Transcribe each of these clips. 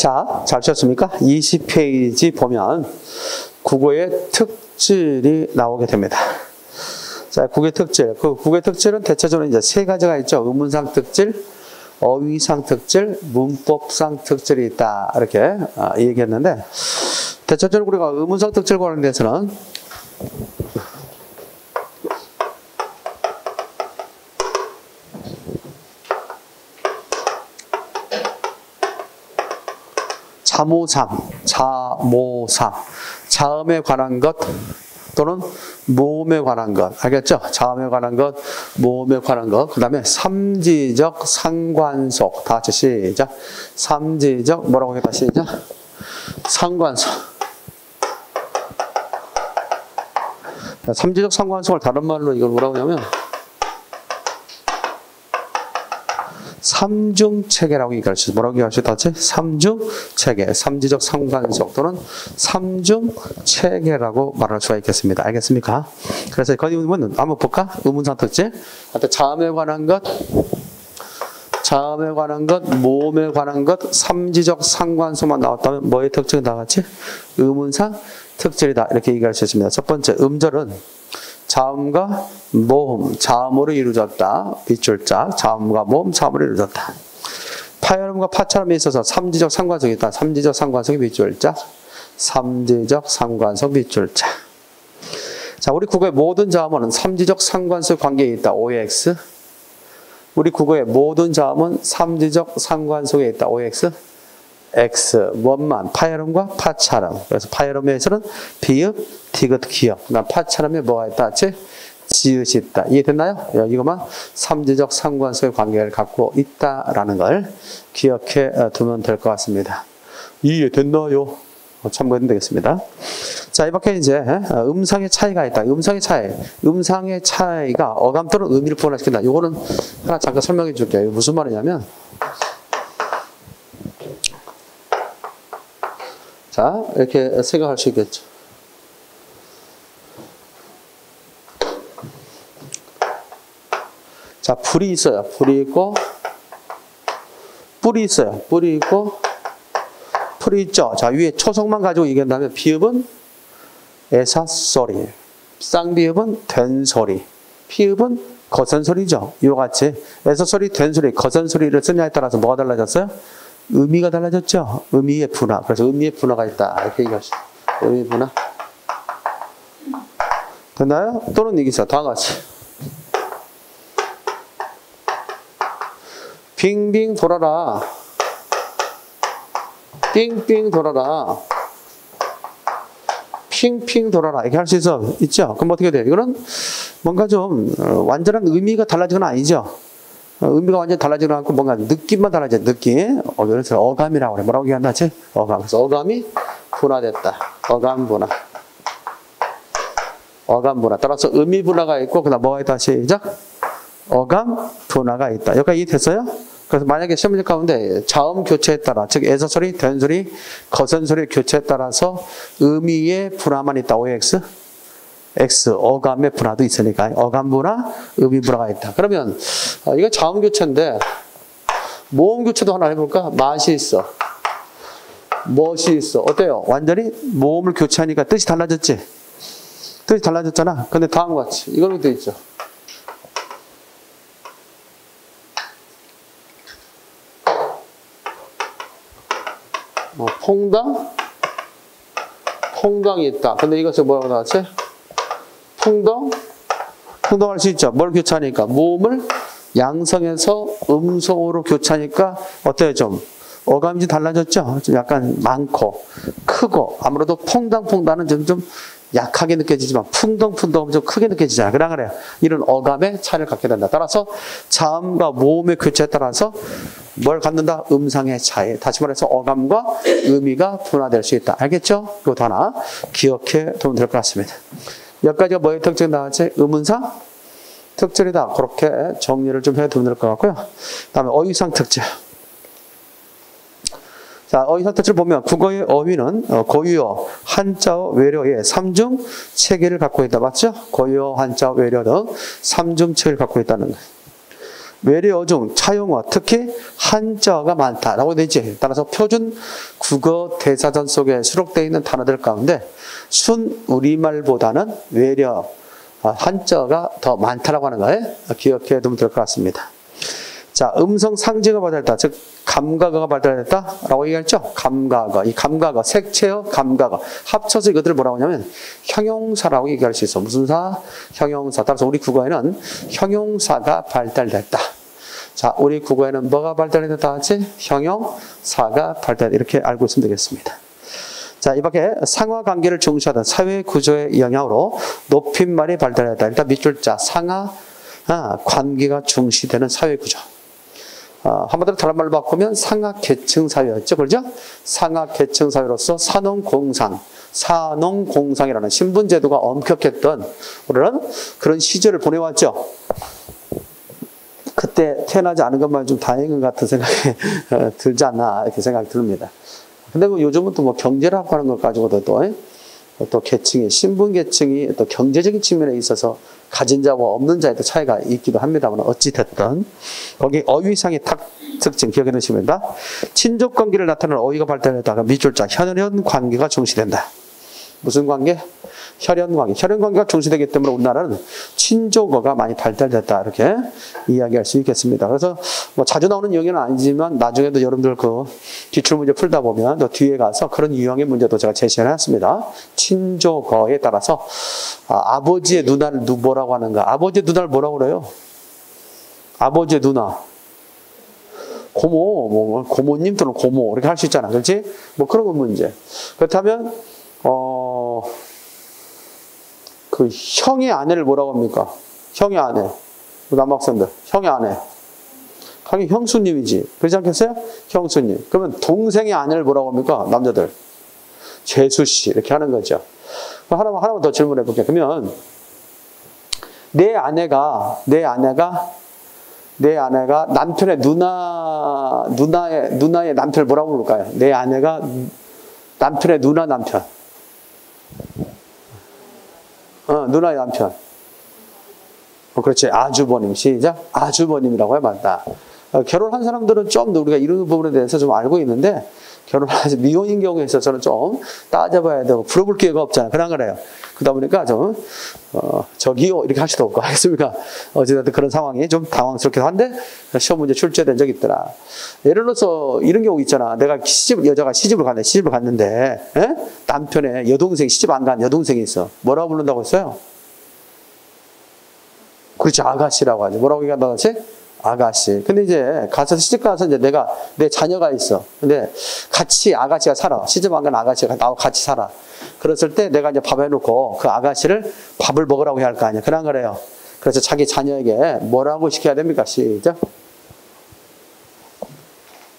자, 잘 쳤습니까? 20페이지 보면 국어의 특질이 나오게 됩니다. 자, 국어의 특질. 그 국어의 특질은 대체적으로 이제 세 가지가 있죠. 의문상 특질, 어휘상 특질, 문법상 특질이 있다. 이렇게 얘기했는데, 대체적으로 우리가 의문상 특질 관련돼서는 자모상, 자음에 관한 것 또는 모음에 관한 것, 알겠죠? 자음에 관한 것, 모음에 관한 것, 그 다음에 삼지적 상관속, 다 같이 시작. 삼지적, 뭐라고 해봐, 시작. 상관속. 삼지적 상관속을 다른 말로 이걸 뭐라고 하냐면 삼중체계라고 가르치죠. 뭐라고 가르치죠? 삼중체계, 삼지적 상관속 또는 삼중체계라고 말할 수가 있겠습니다. 알겠습니까? 그래서 거기 보면 한번 볼까? 의문상 특질. 자음에 관한 것, 모음에 관한 것, 삼지적 상관속만 나왔다면 뭐의 특징이 나갔지? 의문상 특질이다. 이렇게 얘기할 수 있습니다. 첫 번째, 음절은 자음과 모음, 자음으로 이루어졌다. 빗줄자, 자음과 모음, 자음으로 이루어졌다. 파열음과 파찰음에 있어서 삼지적 상관속이 있다. 삼지적 상관속이 빗줄자, 삼지적 상관속 빗줄자. 자, 우리 국어의 모든 자음은 삼지적 상관속 관계에 있다. OX. 우리 국어의 모든 자음은 삼지적 상관속에 있다. OX. X, 원만, 파열음과 파찰음. 그래서 파열음에서는 비읍, 디귿, 기역. 그다음 파찰음에 뭐가 있다? 지읒이 있다. 이해됐나요? 이것만 삼지적 상관속의 관계를 갖고 있다라는 걸 기억해 두면 될 것 같습니다. 이해됐나요? 참고해도 되겠습니다. 자, 이밖에 이제 음상의 차이가 있다. 음상의 차이가 어감 또는 의미를 부분화시킨다. 이거는 하나 잠깐 설명해 줄게요. 무슨 말이냐면, 자, 이렇게 생각할 수 있겠죠. 자, 불이 있어요. 불이 있고, 뿔이 있어요. 뿔이 있고, 풀이 있죠. 자, 위에 초성만 가지고 얘기한다면, 비읍은 애사소리, 쌍비읍은 된소리, 피읍은 거선소리죠. 이와 같이 애사소리, 된소리, 거선소리를 쓰냐에 따라서 뭐가 달라졌어요? 의미가 달라졌죠. 의미의 분화. 그래서 의미의 분화가 있다. 이렇게 얘기하시죠. 의미 분화. 됐나요? 또는 얘기죠. 다음과 같이. 빙빙 돌아라. 빙빙 돌아라. 핑핑 돌아라. 이렇게 할 수 있죠. 그럼 어떻게 돼요? 이거는 뭔가 좀 완전한 의미가 달라진 건 아니죠. 의미가 완전히 달라지지 않고 뭔가 느낌만 달라져요. 느낌. 그래서 어감이라고 그래. 뭐라고 얘기한다지? 어감. 그래서 어감이 분화됐다. 어감 분화. 어감 분화. 따라서 의미 분화가 있고 그다음 뭐가 있다? 시작. 어감 분화가 있다. 여기까지 이해됐어요? 그래서 만약에 시험 문제 가운데 자음 교체에 따라, 즉 애사소리, 된소리, 거선소리 교체에 따라서 의미의 분화만 있다. OX. X, 어감의 분화도 있으니까 어감 분화, 의미 분화가 있다. 그러면 이거 자음 교체인데 모음 교체도 하나 해볼까? 맛이 있어. 멋이 있어. 어때요? 완전히 모음을 교체하니까 뜻이 달라졌지? 뜻이 달라졌잖아. 근데 다음과 같이 이걸로 돼 있죠. 퐁당이 있다. 근데 이것을 뭐라고 나왔지? 풍덩할 수 있죠. 뭘 교체하니까? 모음을 양성해서 음성으로 교체하니까 어때요? 좀 어감이 좀 달라졌죠? 좀 약간 많고 크고 아무래도 퐁당퐁당은 좀 약하게 느껴지지만 풍덩풍덩은 좀 크게 느껴지잖아요. 그래요. 이런 어감의 차이를 갖게 된다. 따라서 자음과 모음의 교체에 따라서 뭘 갖는다? 음상의 차이. 다시 말해서 어감과 의미가 분화될 수 있다. 알겠죠? 이것도 하나 기억해 두면 될 것 같습니다. 여기까지가 뭐의 특징이 나왔지? 의문상 특질이다. 그렇게 정리를 좀 해두면 될 것 같고요. 다음에 어휘상 특질. 자, 어휘상 특질 보면 국어의 어휘는 고유어, 한자어, 외래어의 삼중 체계를 갖고 있다. 맞죠? 고유어, 한자어, 외래어 등 삼중 체계를 갖고 있다는 거예요. 외래어 중 차용어, 특히 한자어가 많다라고 되지. 따라서 표준 국어 대사전 속에 수록되어 있는 단어들 가운데 순 우리말보다는 외래어, 한자어가 더 많다라고 하는 거에 기억해 두면 될 것 같습니다. 자, 음성 상징어가 발달했다. 즉, 감각어가 발달했다라고 얘기했죠. 감각어. 이 감각어, 색채어, 감각어. 합쳐서 이것들을 뭐라고 하냐면 형용사라고 얘기할 수 있어. 무슨 사? 형용사. 따라서 우리 국어에는 형용사가 발달됐다. 자, 우리 국어에는 뭐가 발달됐다 하지? 형용사가 발달됐다. 이렇게 알고 있으면 되겠습니다. 자, 이 밖에 상하 관계를 중시하던 사회 구조의 영향으로 높임말이 발달했다. 일단 밑줄 자, 상하 관계가 중시되는 사회 구조. 한마디로 다른 말로 바꾸면 상하 계층 사회였죠. 그렇죠? 상하 계층 사회로서 산농공상이라는 신분 제도가 엄격했던 우리는 그런 시절을 보내왔죠. 그때 태어나지 않은 것만 좀 다행인 것 같은 생각이 들지 않나 이렇게 생각이 듭니다. 근데 뭐 요즘은 또 뭐 경제라고 하는 것 가지고도 또 계층이, 신분 계층이 또 경제적인 측면에 있어서 가진 자와 없는 자의 또 차이가 있기도 합니다만 어찌됐든 거기 어휘상의 특징 기억해 두시면 됩니다. 친족 관계를 나타내는 어휘가 발달했다가 밑줄자 혈연 관계가 중시된다. 무슨 관계? 혈연 관계. 혈연 관계가 중시되기 때문에 우리나라는 친족어가 많이 발달됐다 이렇게 이야기할 수 있겠습니다. 그래서 뭐 자주 나오는 용어는 아니지만 나중에도 여러분들 그 기출 문제 풀다 보면 또 뒤에 가서 그런 유형의 문제도 제가 제시해놨습니다. 친족어에 따라서 아버지의 누나를 뭐라고 하는가? 아버지의 누나를 뭐라고 그래요? 아버지의 누나. 고모, 뭐 고모님 또는 고모 이렇게 할 수 있잖아, 그렇지? 뭐 그런 건 문제. 그렇다면 그 형의 아내를 뭐라고 합니까? 형의 아내. 남학생들, 형의 아내. 당연히 형수님이지. 그렇지 않겠어요? 형수님. 그러면 동생의 아내를 뭐라고 합니까? 남자들. 재수씨. 이렇게 하는 거죠. 하나만 더 질문해 볼게요. 그러면 내 아내가 남편의 누나의 남편을 뭐라고 부를까요? 내 아내가 남편의 누나 남편. 누나의 남편. 그렇지. 아주버님. 시작. 아주버님이라고 해 맞다. 결혼한 사람들은 좀 더 우리가 이런 부분에 대해서 좀 알고 있는데 결혼해서 미혼인 경우에 있어서는 좀 따져봐야 되고 물어볼 기회가 없잖아요. 그래요. 그러다 보니까 좀 저기요 이렇게 할 수도 없고 알겠습니까? 어쨌든 그런 상황이 좀 당황스럽기도 한데 시험 문제 출제된 적이 있더라. 예를 들어서 이런 경우 있잖아. 내가 여자가 시집을 갔는데 남편의 여동생 시집 안 간 여동생이 있어. 뭐라고 부른다고 했어요? 그렇지. 아가씨라고 하죠. 뭐라고 얘기한다고 했지? 아가씨. 근데 이제 시집 가서 이제 내 자녀가 있어. 근데 같이 아가씨가 살아. 시집 안 간 아가씨가 나하고 같이 살아. 그랬을 때 내가 이제 밥 해놓고 그 아가씨를 밥을 먹으라고 해야 할 거 아니야. 그런 거래요. 그래서 자기 자녀에게 뭐라고 시켜야 됩니까? 시작.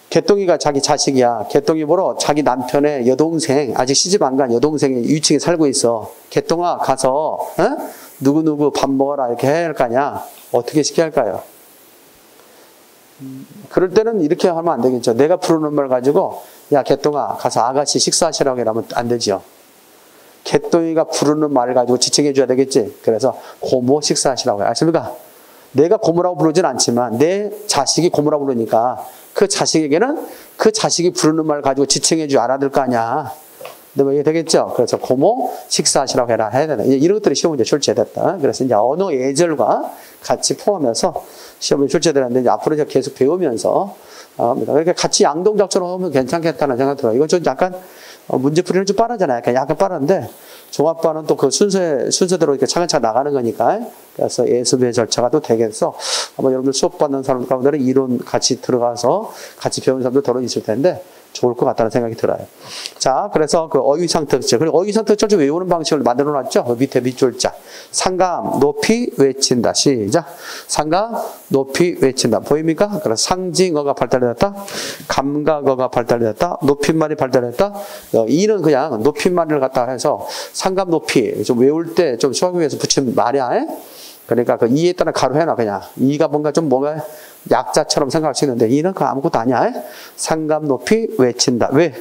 개똥이가 자기 자식이야. 개똥이 뭐로? 자기 남편의 여동생, 아직 시집 안 간 여동생이 위층에 살고 있어. 개똥아 가서 누구누구 밥 먹어라 이렇게 해야 할 거 아니야. 어떻게 시켜야 할까요? 그럴 때는 이렇게 하면 안 되겠죠. 내가 부르는 말 가지고 야 개똥아 가서 아가씨 식사하시라고 하면 안 되죠. 개똥이가 부르는 말을 가지고 지칭해 줘야 되겠지. 그래서 고모 식사하시라고 해요. 아십니까? 내가 고모라고 부르진 않지만 내 자식이 고모라고 부르니까 그 자식에게는 그 자식이 부르는 말 가지고 지칭해 줘 알아들 거 아니야. 근데 뭐 이게 되겠죠. 그래서 고모 식사하시라고 해야 되나. 이런 것들이 시험 문제 출제됐다. 그래서 이제 언어 예절과 같이 포함해서 시험에 출제되는데 이제 앞으로 이제 계속 배우면서 합니다. 그러니까 같이 양동작처럼 하면 괜찮겠다는 생각 들어요. 이건 좀 약간 문제풀이는 좀 빠르잖아요. 약간 빠른데 종합반은 또 그 순서대로 이렇게 차근차근 나가는 거니까. 그래서 예습의 절차가 또 되겠어. 아마 여러분들 수업 받는 사람 가운데는 이론 같이 들어가서 같이 배우는 사람들 더러 있을 텐데 좋을 것 같다는 생각이 들어요. 자, 그래서 그 어휘상 특징. 그리고 어휘상 특징을 좀 외우는 방식을 만들어 놨죠. 그 밑에 밑줄자. 상감, 높이, 외친다. 시작. 상감, 높이, 외친다. 보입니까? 그래서 상징어가 발달됐다. 감각어가 발달됐다. 높임말이 발달됐다. 이는 그냥 높임말을 갖다 해서 상감, 높이. 좀 외울 때 좀 수학을 위해서 붙인 말이야. 그러니까 그 이에 따라 가로 해놔 그냥. 이가 뭔가 약자처럼 생각할 수 있는데 이는 그 아무것도 아니야. 상감 높이 외친다. 왜?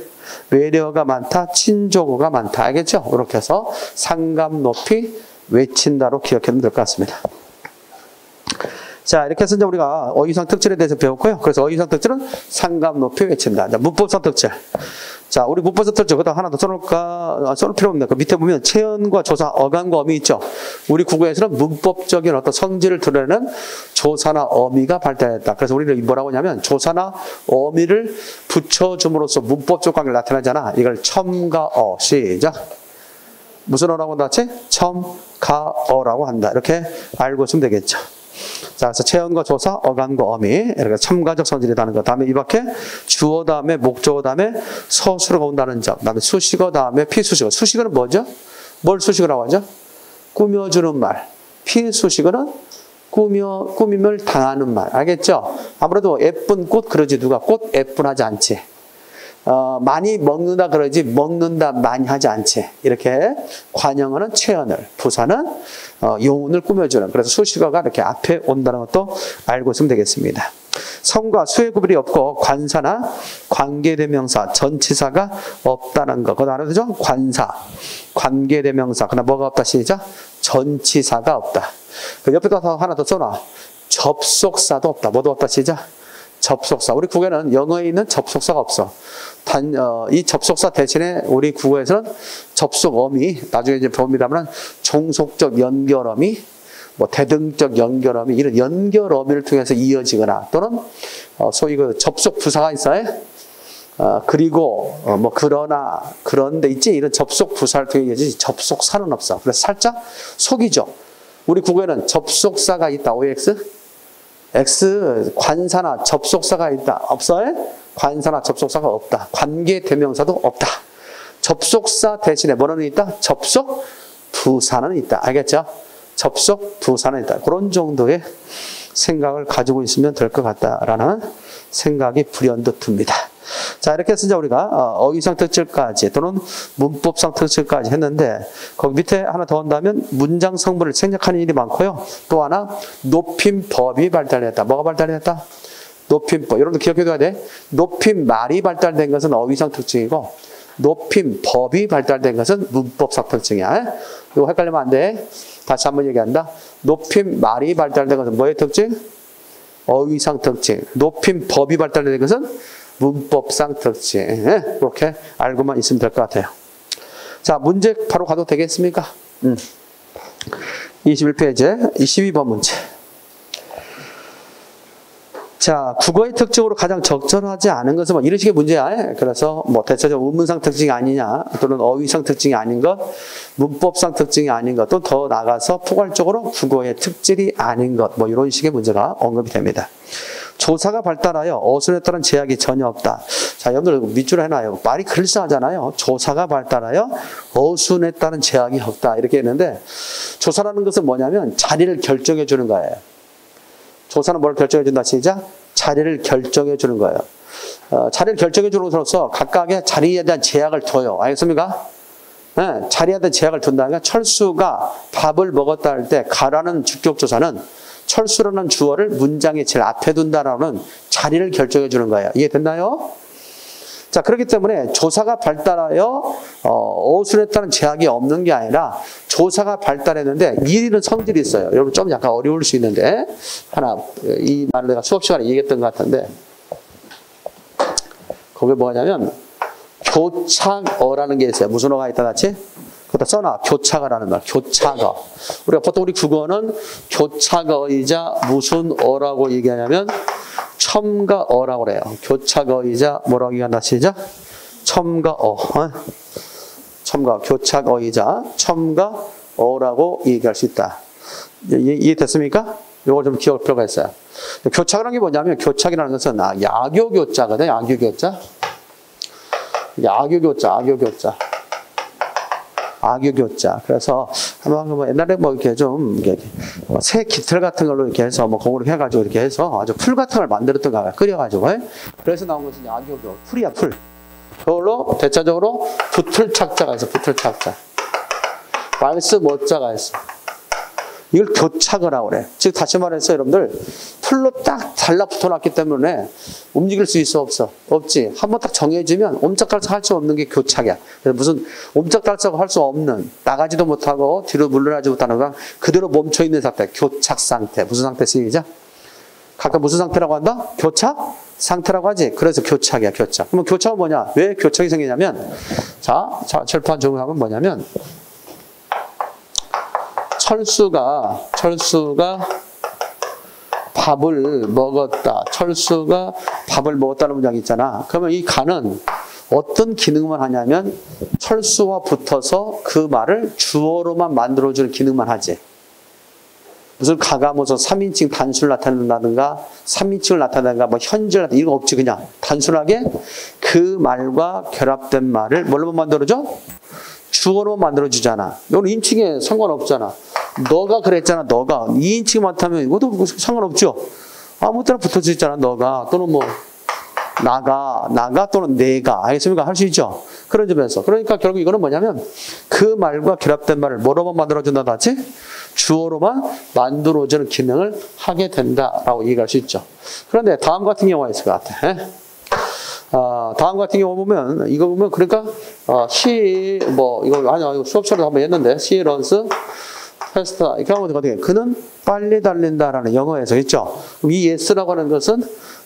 외래어가 많다. 친족어가 많다. 알겠죠? 이렇게 해서 상감 높이 외친다로 기억하면 될 것 같습니다. 자, 이렇게 해서 이제 우리가 어휘상 특질에 대해서 배웠고요. 그래서 어휘상 특질은 상감 높이 외친다. 자, 문법상 특질. 자, 우리 문법상 특질, 그다음 하나 더 써놓을까? 써놓을 필요 없네. 그 밑에 보면 체언과 조사, 어간과 어미 있죠. 우리 국어에서는 문법적인 어떤 성질을 드러내는 조사나 어미가 발달했다. 그래서 우리는 뭐라고 하냐면 조사나 어미를 붙여줌으로써 문법적 관계를 나타내잖아. 이걸 첨가어. 시작. 무슨 어라고 나왔지? 첨가어라고 한다. 이렇게 알고 있으면 되겠죠. 자, 그래서 체언과 조사, 어간과 어미, 이렇게 첨가적 성질이라는 것. 다음에 이 밖에 주어 다음에 목적어 다음에 서술어가 온다는 점. 다음에 수식어 다음에 피수식어. 수식어는 뭐죠? 뭘 수식어라고 하죠? 꾸며주는 말. 피수식어는 꾸밈을 당하는 말. 알겠죠? 아무래도 예쁜 꽃 그러지 누가 꽃 예쁜하지 않지. 많이 먹는다 그러지 먹는다 많이 하지 않지. 이렇게 관형어는 체언을, 부사는 용운을 꾸며주는. 그래서 수식어가 이렇게 앞에 온다는 것도 알고 있으면 되겠습니다. 성과 수의 구별이 없고 관사나 관계대명사, 전치사가 없다는 거. 그거 알아두죠? 관사, 관계대명사. 그다음 뭐가 없다 시작? 전치사가 없다. 그 옆에다 하나 더 써놔. 접속사도 없다. 뭐도 없다 시작? 접속사. 우리 국어에는 영어에 있는 접속사가 없어. 이 접속사 대신에 우리 국어에서는 접속어미, 나중에 이제 봅니다만 종속적 연결어미, 뭐 대등적 연결어미, 이런 연결어미를 통해서 이어지거나 또는 소위 그 접속 부사가 있어요. 그리고 뭐 그러나 그런데 있지, 이런 접속 부사를 통해 이어지지 접속사는 없어. 그래서 살짝 속이죠. 우리 국어에는 접속사가 있다. OX X 관사나 접속사가 있다. 없어요? 관사나 접속사가 없다. 관계대명사도 없다. 접속사 대신에 뭐는 있다? 접속 부사는 있다. 알겠죠? 접속 부사는 있다. 그런 정도의 생각을 가지고 있으면 될 것 같다라는 생각이 불현듯 듭니다. 자, 이렇게 해서 이제 우리가 어휘상 특질까지 또는 문법상 특질까지 했는데, 거기 밑에 하나 더 한다면 문장 성분을 생략하는 일이 많고요. 또 하나 높임법이 발달했다. 뭐가 발달했다? 높임법. 여러분들 기억해둬야 돼. 높임말이 발달된 것은 어휘상 특징이고 높임법이 발달된 것은 문법상 특징이야. 이거 헷갈리면 안 돼. 다시 한번 얘기한다. 높임말이 발달된 것은 뭐의 특징? 어휘상 특징. 높임법이 발달된 것은 문법상 특징. 그렇게 알고만 있으면 될 것 같아요. 자, 문제 바로 가도 되겠습니까? 21페이지 22번 문제. 자, 국어의 특징으로 가장 적절하지 않은 것은 뭐 이런 식의 문제야. 그래서 뭐 대체적으로 문문상 특징이 아니냐, 또는 어휘상 특징이 아닌 것, 문법상 특징이 아닌 것, 또 더 나가서 포괄적으로 국어의 특질이 아닌 것, 뭐 이런 식의 문제가 언급이 됩니다. 조사가 발달하여 어순에 따른 제약이 전혀 없다. 자, 여러분들 밑줄을 해놔요. 말이 글싸하잖아요. 조사가 발달하여 어순에 따른 제약이 없다. 이렇게 했는데, 조사라는 것은 뭐냐면 자리를 결정해 주는 거예요. 조사는 뭘 결정해 준다? 시작. 자리를 결정해 주는 거예요. 자리를 결정해 주는으로써 각각의 자리에 대한 제약을 둬요. 알겠습니까? 네, 자리에 대한 제약을 둔다니까, 철수가 밥을 먹었다 할 때 가라는 주격조사는 철수라는 주어를 문장의 제일 앞에 둔다라는 자리를 결정해 주는 거예요. 이해됐나요? 자, 그렇기 때문에 조사가 발달하여 어순에 따른 제약이 없는 게 아니라 조사가 발달했는데 이르는 성질이 있어요. 여러분 좀 약간 어려울 수 있는데, 하나 이 말을 내가 수업 시간에 얘기했던 것 같은데, 거기 뭐냐면 교착어라는 게 있어요. 무슨 어가 있다 같이? 그것도 써놔. 교착어라는 말. 교착어. 우리가 보통 우리 국어는 교착어이자 무슨 어라고 얘기하냐면 첨가어라고 그래요. 교착어이자 뭐라고 얘기한다 시작? 첨가어. 첨가. 교착어이자 첨가어라고 얘기할 수 있다. 이해됐습니까? 이걸 좀 기억할 필요가 있어요. 교착이라는 게 뭐냐면, 교착이라는 것은 야교교자거든. 야교교자. 야교교자. 야교교자. 악유교자. 그래서 뭐 옛날에 뭐 이렇게 좀 새 깃털 같은 걸로 이렇게 해서 뭐 공으로 해가지고 이렇게 해서 아주 풀 같은 걸 만들었던 거야. 끓여가지고. 그래서 나온 것이 악유교. 풀이야, 풀. 그걸로 대체적으로 붙을 착자가 있어. 붙을 착자. 말스 못자가 있어. 이걸 교착어라고 그래. 즉 다시 말해서 여러분들 풀로 딱 달라붙어 놨기 때문에 움직일 수 있어 없어? 없지. 한번 딱 정해지면 옴짝달싹 할 수 없는 게 교착이야. 그래서 무슨 옴짝달싹 할 수 없는, 나가지도 못하고 뒤로 물러나지 못하는 건 그대로 멈춰있는 상태. 교착 상태. 무슨 상태 시작? 각각 무슨 상태라고 한다? 교착 상태라고 하지. 그래서 교착이야, 교착. 그러면 교착은 뭐냐? 왜 교착이 생기냐면, 자, 철판 적용하면 뭐냐면, 철수가 밥을 먹었다. 철수가 밥을 먹었다는 문장이 있잖아. 그러면 이 가는 어떤 기능만 하냐면 철수와 붙어서 그 말을 주어로만 만들어주는 기능만 하지. 무슨 가가 무슨 3인칭 단수를 나타낸다든가 3인칭을 나타낸다든가 뭐 현재를 나타낸다 이런 거 없지. 그냥 단순하게 그 말과 결합된 말을 뭘로만 만들어줘? 주어로 만들어주잖아. 이건 인칭에 상관없잖아. 너가 그랬잖아. 너가 2인칭 많다면 이것도 상관없죠. 아무 때나 붙어져 있잖아. 너가 또는 뭐 나가 또는 내가 알겠습니까? 할 수 있죠. 그런 점에서 그러니까 결국 이거는 뭐냐면 그 말과 결합된 말을 뭐로만 만들어준다 하지? 주어로만 만들어주는 기능을 하게 된다라고 얘기할 수 있죠. 그런데 다음 같은 경우가 있을 것 같아. 다음 같은 경우 보면 이거 보면 그러니까 he 뭐 이거 수업처럼 한번 했는데 he runs faster 이렇게 하면 어떻게 그는 빨리 달린다라는 영어에서 있죠. 이 yes라고 하는 것은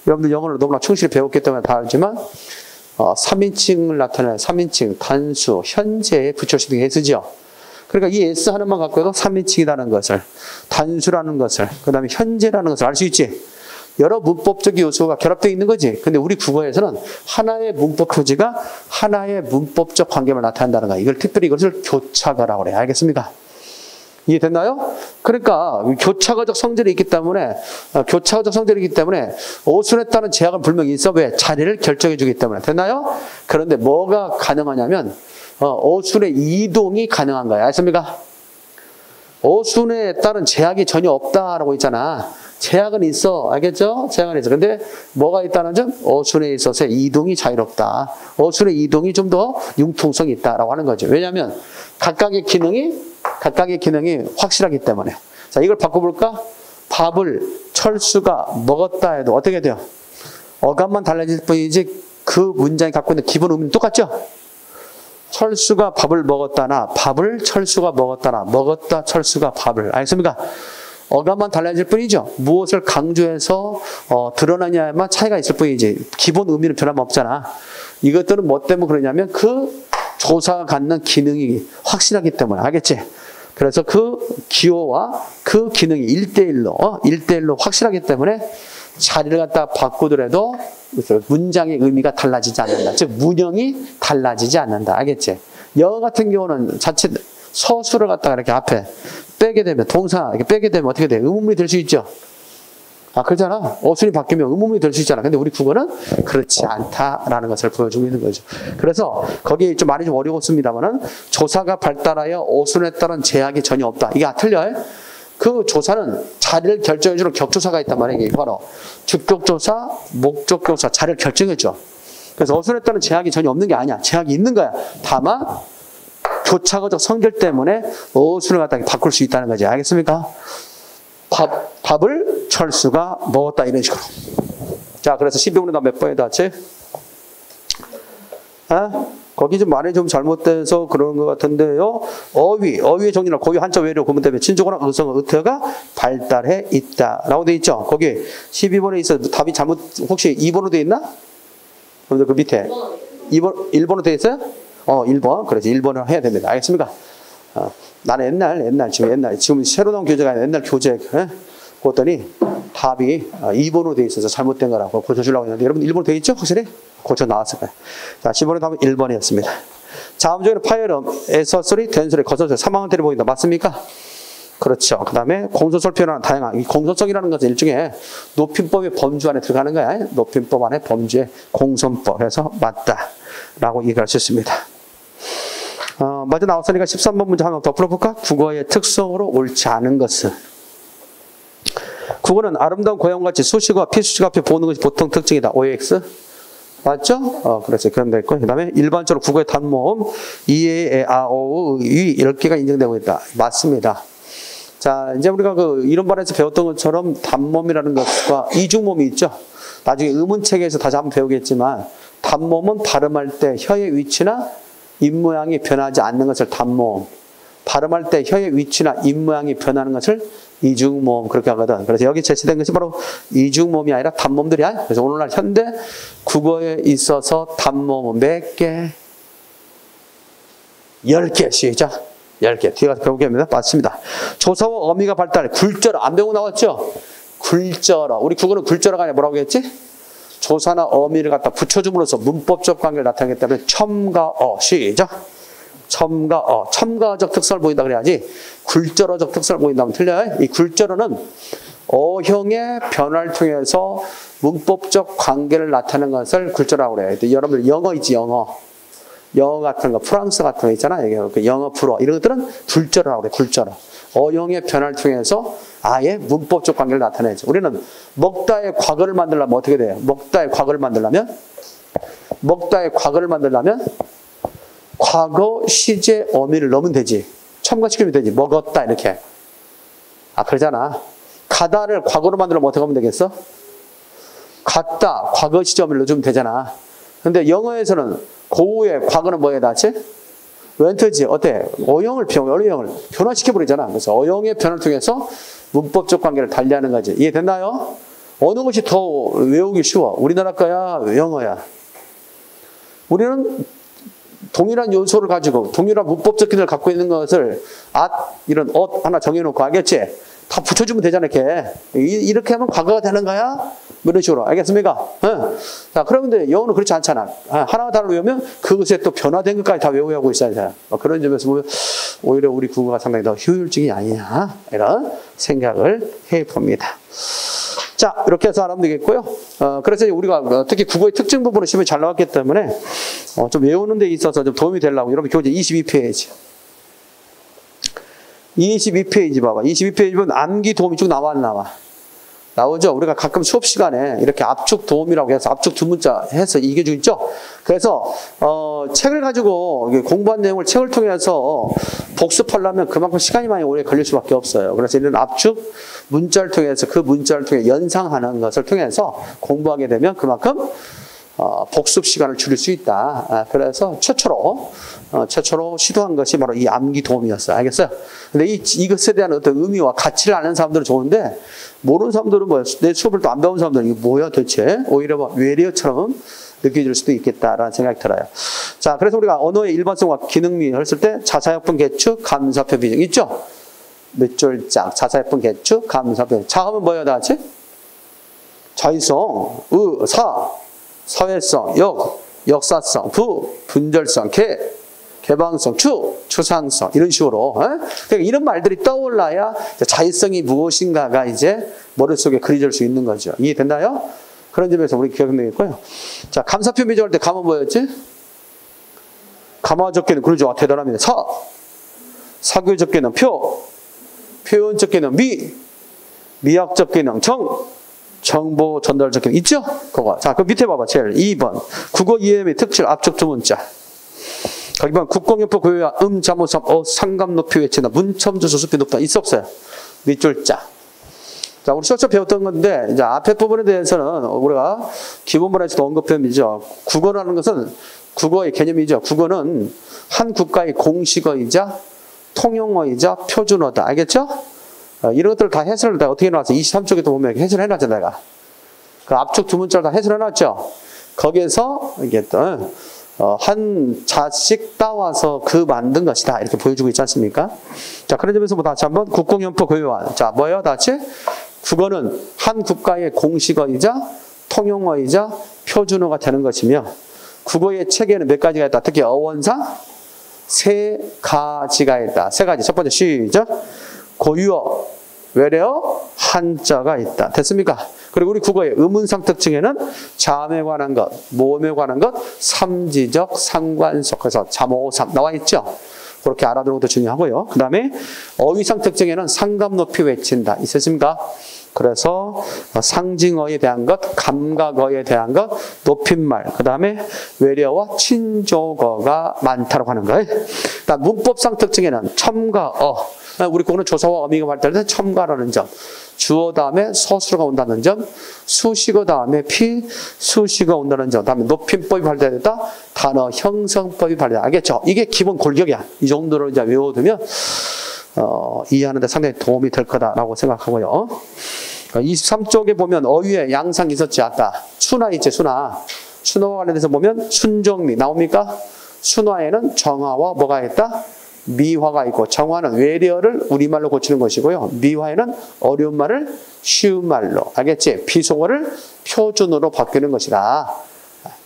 여러분들 영어를 너무나 충실히 배웠기 때문에 다 알지만 3인칭을 나타내는 3인칭 단수 현재에 붙여 쓰는 yes죠. 그러니까 이 s 하나만 갖고 해도 3인칭이라는 것을 단수라는 것을 그 다음에 현재라는 것을 알 수 있지. 여러 문법적 요소가 결합되어 있는 거지. 근데 우리 국어에서는 하나의 문법 표지가 하나의 문법적 관계만 나타낸다는 거야. 이걸 특별히 이것을 교차가라고 그래. 알겠습니까? 이해됐나요? 그러니까 교차가적 성질이 있기 때문에 오순에 따른 제약은 분명히 있어. 왜? 자리를 결정해 주기 때문에. 됐나요? 그런데 뭐가 가능하냐면 오순의 이동이 가능한 거야. 알겠습니까? 오순에 따른 제약이 전혀 없다라고 있잖아. 제약은 있어. 알겠죠? 제약은 있어. 근데 뭐가 있다는 점? 어순에 있어서 이동이 자유롭다. 어순의 이동이 좀 더 융통성이 있다라고 하는 거죠. 왜냐하면 각각의 기능이 확실하기 때문에. 자, 이걸 바꿔볼까? 밥을 철수가 먹었다 해도 어떻게 돼요? 어감만 달라질 뿐이지 그 문장이 갖고 있는 기본 의미는 똑같죠? 철수가 밥을 먹었다나 밥을 철수가 먹었다나 먹었다 철수가 밥을. 알겠습니까? 어감만 달라질 뿐이죠. 무엇을 강조해서 드러나냐만 차이가 있을 뿐이지 기본 의미는 변함없잖아. 이것들은 뭐 때문에 그러냐면 그 조사가 갖는 기능이 확실하기 때문에. 알겠지? 그래서 그 기호와 그 기능이 1대1로 확실하기 때문에 자리를 갖다 바꾸더라도 문장의 의미가 달라지지 않는다. 즉 문형이 달라지지 않는다. 알겠지? 영어 같은 경우는 자칫 서술을 갖다가 이렇게 앞에 빼게 되면 동사 이렇게 빼게 되면 어떻게 돼? 의문문이 될 수 있죠. 그렇잖아. 어순이 바뀌면 의문문이 될 수 있잖아. 근데 우리 국어는 그렇지 않다라는 것을 보여주고 있는 거죠. 그래서 거기 좀 많이 좀 어려웠습니다만은 조사가 발달하여 어순에 따른 제약이 전혀 없다. 이게 틀려요. 그 조사는 자리를 결정해주는 격조사가 있단 말이에요. 이게 바로 주격조사, 목적조사 자리를 결정해줘. 그래서 어순에 따른 제약이 전혀 없는 게 아니야. 제약이 있는 거야. 다만 교차가적 성질 때문에 어순을 갖다 바꿀 수 있다는 거지. 알겠습니까? 밥을 철수가 먹었다 이런 식으로. 자, 그래서 12분에 몇 번에 닿지? 거기 좀 말이 좀 잘못돼서 그런 것 같은데요. 어휘의 정리는 고유 한자 외로 보면 되면 친족어나 의성어, 의태어가 발달해 있다라고 돼 있죠. 거기 12번에 있어 답이 잘못 혹시 2번으로 돼 있나? 그 밑에 1번으로 돼 있어요? 1번. 그래서 1번을 해야 됩니다. 알겠습니까? 나는 지금 새로 나온 교재가 아니라 옛날 교재 그랬더니 답이 2번으로 돼 있어서 잘못된 거라고 고쳐주려고 했는데 여러분 1번으로 돼 있죠? 확실히? 고쳐 나왔을 거예요. 자, 10번의 답은 1번이었습니다. 다음 중에는 파열음, 애서소리, 된소리, 거서소리, 사망한 때를 보인다. 맞습니까? 그렇죠. 그 다음에 공소설 표현하는 다양한, 이 공소성이라는 것은 일종의 높임법의 범주 안에 들어가는 거야. 높임법 안에 범주의 공손법. 그래서 맞다라고 얘기할 수 있습니다. 먼저 나왔으니까 13번 문제 한번 더 풀어볼까? 국어의 특성으로 옳지 않은 것은. 국어는 아름다운 고향같이 수식어와 피수식어 앞에 보는 것이 보통 특징이다. OX. 맞죠? 그렇죠. 그럼 됐고. 그 다음에 일반적으로 국어의 단모음, 이에, 아, 오, 이 10개가 인정되고 있다. 맞습니다. 자, 이제 우리가 이런 반에서 배웠던 것처럼 단모음이라는 것과 이중모음이 있죠. 나중에 의문체계에서 다시 한번 배우겠지만, 단모음은 발음할 때 혀의 위치나 입 모양이 변하지 않는 것을 단모음. 발음할 때 혀의 위치나 입모양이 변하는 것을 이중모음 그렇게 하거든. 그래서 여기 제시된 것이 바로 이중모음이 아니라 단모음들이야. 그래서 오늘날 현대 국어에 있어서 단모음은 몇 개? 10개. 시작. 10개. 뒤에 가서 배우겠습니다. 맞습니다. 조사와 어미가 발달해. 굴절어. 안 배우고 나왔죠? 굴절어. 우리 국어는 굴절어가 아니라 뭐라고 했지? 조사나 어미를 갖다 붙여줌으로써 문법적 관계를 나타내기 때문에 첨가어. 시작. 첨가어. 첨가어적 특성을 보인다 그래야지 굴절어적 특성을 보인다면 틀려요. 이 굴절어는 어형의 변화를 통해서 문법적 관계를 나타내는 것을 굴절어라고 그래요. 여러분들 영어 있지, 영어. 영어 같은 거, 프랑스 같은 거 있잖아. 영어, 불어. 이런 것들은 굴절어라고 그래, 굴절어. 어형의 변화를 통해서 아예 문법적 관계를 나타내죠. 우리는 먹다의 과거를 만들려면 어떻게 돼요? 먹다의 과거를 만들려면 과거 시제 어미를 넣으면 되지. 첨가시키면 되지. 먹었다 이렇게. 아 그러잖아. 가다를 과거로 만들려면 어떻게 하면 되겠어? 갔다 과거 시제 어미를 넣어주면 되잖아. 근데 영어에서는 고우의 과거는 뭐에 닿지? 웬트지. 어때? 어형을 변화시켜버리잖아. 그래서 어형의 변화를 통해서 문법적 관계를 달리하는 거지. 이해됐나요? 어느 것이 더 외우기 쉬워? 우리나라 거야? 영어야? 우리는 동일한 요소를 가지고 동일한 문법적 기능을 갖고 있는 것을 이런 하나 정해놓고 알겠지? 다 붙여주면 되잖아 이렇게 하면 과거가 되는 거야? 뭐 이런 식으로 알겠습니까? 응. 자 그런데 영어는 그렇지 않잖아. 하나가 다를 외우면 그것에 또 변화된 것까지 다 외우고 있어야 돼. 그런 점에서 보면 오히려 우리 국어가 상당히 더 효율적이 아니냐 이런 생각을 해봅니다. 자 이렇게 해서 알아보면 되겠고요. 그래서 우리가 특히 국어의 특징 부분을 시험에 잘 나왔기 때문에 좀 외우는 데 있어서 좀 도움이 되려고 여러분 교재 22페이지 22페이지 봐봐. 22페이지 보면 암기 도움이 쭉 나오죠. 우리가 가끔 수업 시간에 이렇게 압축 도움이라고 해서 압축 두 문자 해서 이겨주고 있죠. 그래서 책을 가지고 공부한 내용을 책을 통해서 복습하려면 그만큼 시간이 많이 오래 걸릴 수밖에 없어요. 그래서 이런 압축 문자를 통해서 그 문자를 통해 연상하는 것을 통해서 공부하게 되면 그만큼 복습 시간을 줄일 수 있다. 그래서 최초로 시도한 것이 바로 이 암기 도움이었어요. 알겠어요? 근데 이것에 대한 어떤 의미와 가치를 아는 사람들은 좋은데 모르는 사람들은 뭐야? 내 수업을 또 안 배운 사람들은 이게 뭐야 도대체? 오히려 뭐 외래어처럼 느껴질 수도 있겠다라는 생각이 들어요. 자, 그래서 우리가 언어의 일반성과 기능미 했을 때 자사역분 개축, 감사표 비정 있죠? 몇 줄짝 자사역분 개축, 감사표. 자 하면 뭐예요, 다 같이? 자의성, 사회성, 역사성, 분절성, 개방성, 추상성 이런 식으로 그러니까 이런 말들이 떠올라야 자의성이 무엇인가가 이제 머릿속에 그려질 수 있는 거죠. 이해됐나요? 그런 점에서 우리 기억되겠고요. 자, 감사표 미정할 때 감은 뭐였지? 감화적기는 그러죠. 대단합니다. 사교적기는 표현적기는 미학적기는 정보 전달적기는 있죠? 그거. 자, 그 밑에 봐봐. 제일 2번. 국어 이해 및 특질 압축 두 문자. 거기 보면 국공연포 고유와 자모삼 상감 높이 외친다. 문첨주 수습이 높다. 있었어요. 밑줄자. 자, 우리 수업처 배웠던 건데 이제 앞에 부분에 대해서는 우리가 기본문화에서도 언급했죠. 국어라는 것은 국어의 개념이죠. 국어는 한 국가의 공식어이자 통용어이자 표준어다. 알겠죠? 이런 것들 다 해설을 내가 어떻게 해놨어? 23쪽에도 보면 해설을 해놨죠, 내가. 그 앞쪽 두 문자를 다 해설을 해놨죠. 거기에서 이게 또 한 자씩 따와서 그 만든 것이다. 이렇게 보여주고 있지 않습니까? 자, 그런 점에서 다시 한번 국공연포 고유화. 자, 뭐예요, 다시? 국어는 한 국가의 공식어이자 통용어이자 표준어가 되는 것이며 국어의 체계는 몇 가지가 있다. 특히 어원상 세 가지가 있다. 세 가지. 첫 번째 시작. 고유어, 외래어, 한자가 있다. 됐습니까? 그리고 우리 국어의 의문상 특징에는 자음에 관한 것, 모음에 관한 것, 삼지적, 상관속. 그래서 자모삼 나와 있죠. 그렇게 알아두는 것도 중요하고요. 그 다음에 어휘상 특징에는 상감 높이 외친다. 있으십니까? 그래서 상징어에 대한 것, 감각어에 대한 것, 높임말, 그 다음에 외래어와 친족어가 많다고 하는 거예요. 문법상 특징에는 첨가어, 우리 거는 조사와 어미가 발달된 첨가라는 점. 주어 다음에 서술어가 온다는 점. 수식어 다음에 수식어 온다는 점. 다음에 높임법이 발달됐다. 단어 형성법이 발달. 알겠죠? 이게 기본 골격이야. 이 정도로 이제 외워두면 이해하는 데 상당히 도움이 될 거다라고 생각하고요. 23쪽에 보면 어휘의 양상 있었지. 아까 순화 있지. 순화와 관련해서 보면 순정미 나옵니까? 순화에는 정화와 뭐가 있다? 미화가 있고, 정화는 외래어를 우리말로 고치는 것이고요. 미화에는 어려운 말을 쉬운 말로, 알겠지? 비속어를 표준어로 바뀌는 것이다.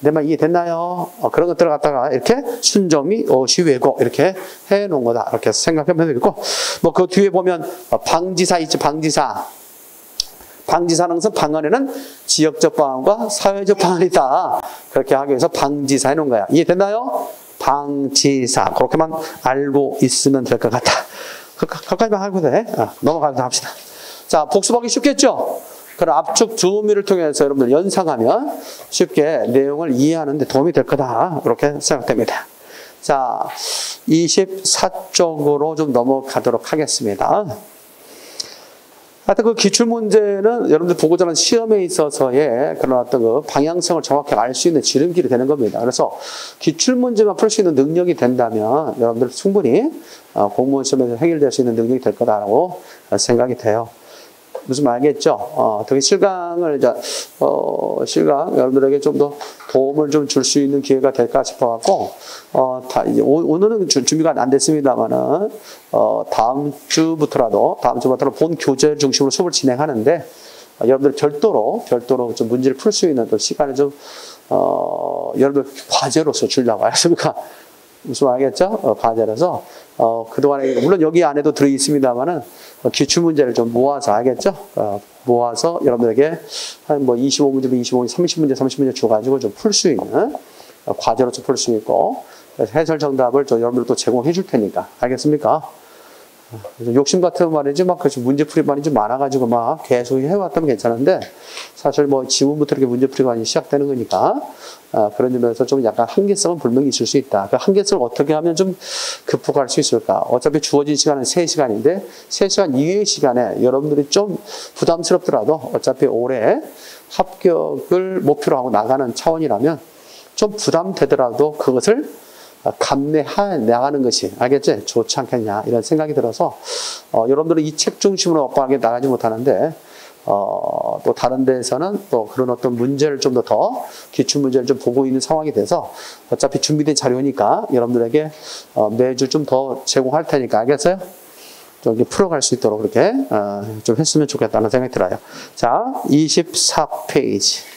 내 말 이해됐나요? 그런 것들을 갖다가 이렇게 순정미, 어시, 왜곡 이렇게 해놓은 거다. 이렇게 생각하면 되겠고, 뭐 그 뒤에 보면 방지사 있지. 방지사는 것은 방언에는 지역적 방언과 사회적 방언이 있다. 그렇게 하기 위해서 방지사 해놓은 거야. 이해됐나요? 방지사. 그렇게만 알고 있으면 될 것 같다. 가까이만 알고 돼. 넘어가서 합시다. 자, 복습하기 쉽겠죠? 그럼 압축 두미를 통해서 여러분들 연상하면 쉽게 내용을 이해하는 데 도움이 될 거다. 그렇게 생각됩니다. 자, 24쪽으로 좀 넘어가도록 하겠습니다. 하여튼 그 기출문제는 여러분들 보고자 하는 시험에 있어서의 그런 어떤 그 방향성을 정확히 알 수 있는 지름길이 되는 겁니다. 그래서 기출문제만 풀 수 있는 능력이 된다면 여러분들 충분히 공무원 시험에서 해결될 수 있는 능력이 될 거다라고 생각이 돼요. 무슨 말 알겠죠? 되게 실강 여러분들에게 좀 더 도움을 좀 줄 수 있는 기회가 될까 싶어갖고, 이제 오늘은 준비가 안 됐습니다만은, 다음 주부터라도 본 교재 중심으로 수업을 진행하는데, 여러분들 별도로 좀 문제를 풀 수 있는 또 시간을 좀, 여러분들 과제로서 주려고 하십니까? 무슨 말 알겠죠? 과제라서, 그동안에, 물론 여기 안에도 들어있습니다만은, 기출문제를 좀 모아서 알겠죠? 모아서 여러분들에게 한 뭐 25문제, 30문제, 30문제 줘가지고 좀 풀 수 있는, 과제로 좀 풀 수 있고, 해설 정답을 저 여러분들 또 제공해 줄 테니까. 알겠습니까? 욕심 같은 말이지, 막 문제풀이만이 좀 많아가지고 막 계속 해왔다면 괜찮은데, 사실 뭐 지문부터 이렇게 문제풀이가 많이 시작되는 거니까, 그런 점에서 좀 약간 한계성은 분명히 있을 수 있다. 그 한계성을 어떻게 하면 좀 극복할 수 있을까? 어차피 주어진 시간은 3시간인데, 3시간 이외의 시간에 여러분들이 좀 부담스럽더라도 어차피 올해 합격을 목표로 하고 나가는 차원이라면 좀 부담되더라도 그것을 감내해 나가는 것이, 알겠지? 좋지 않겠냐 이런 생각이 들어서 여러분들은 이 책 중심으로 억울하게 나가지 못하는데 또 다른 데에서는 또 그런 어떤 문제를 좀 더 기출문제를 좀 보고 있는 상황이 돼서 어차피 준비된 자료니까 여러분들에게 매주 좀 더 제공할 테니까, 알겠어요? 좀 풀어갈 수 있도록 그렇게 좀 했으면 좋겠다는 생각이 들어요. 자, 24페이지.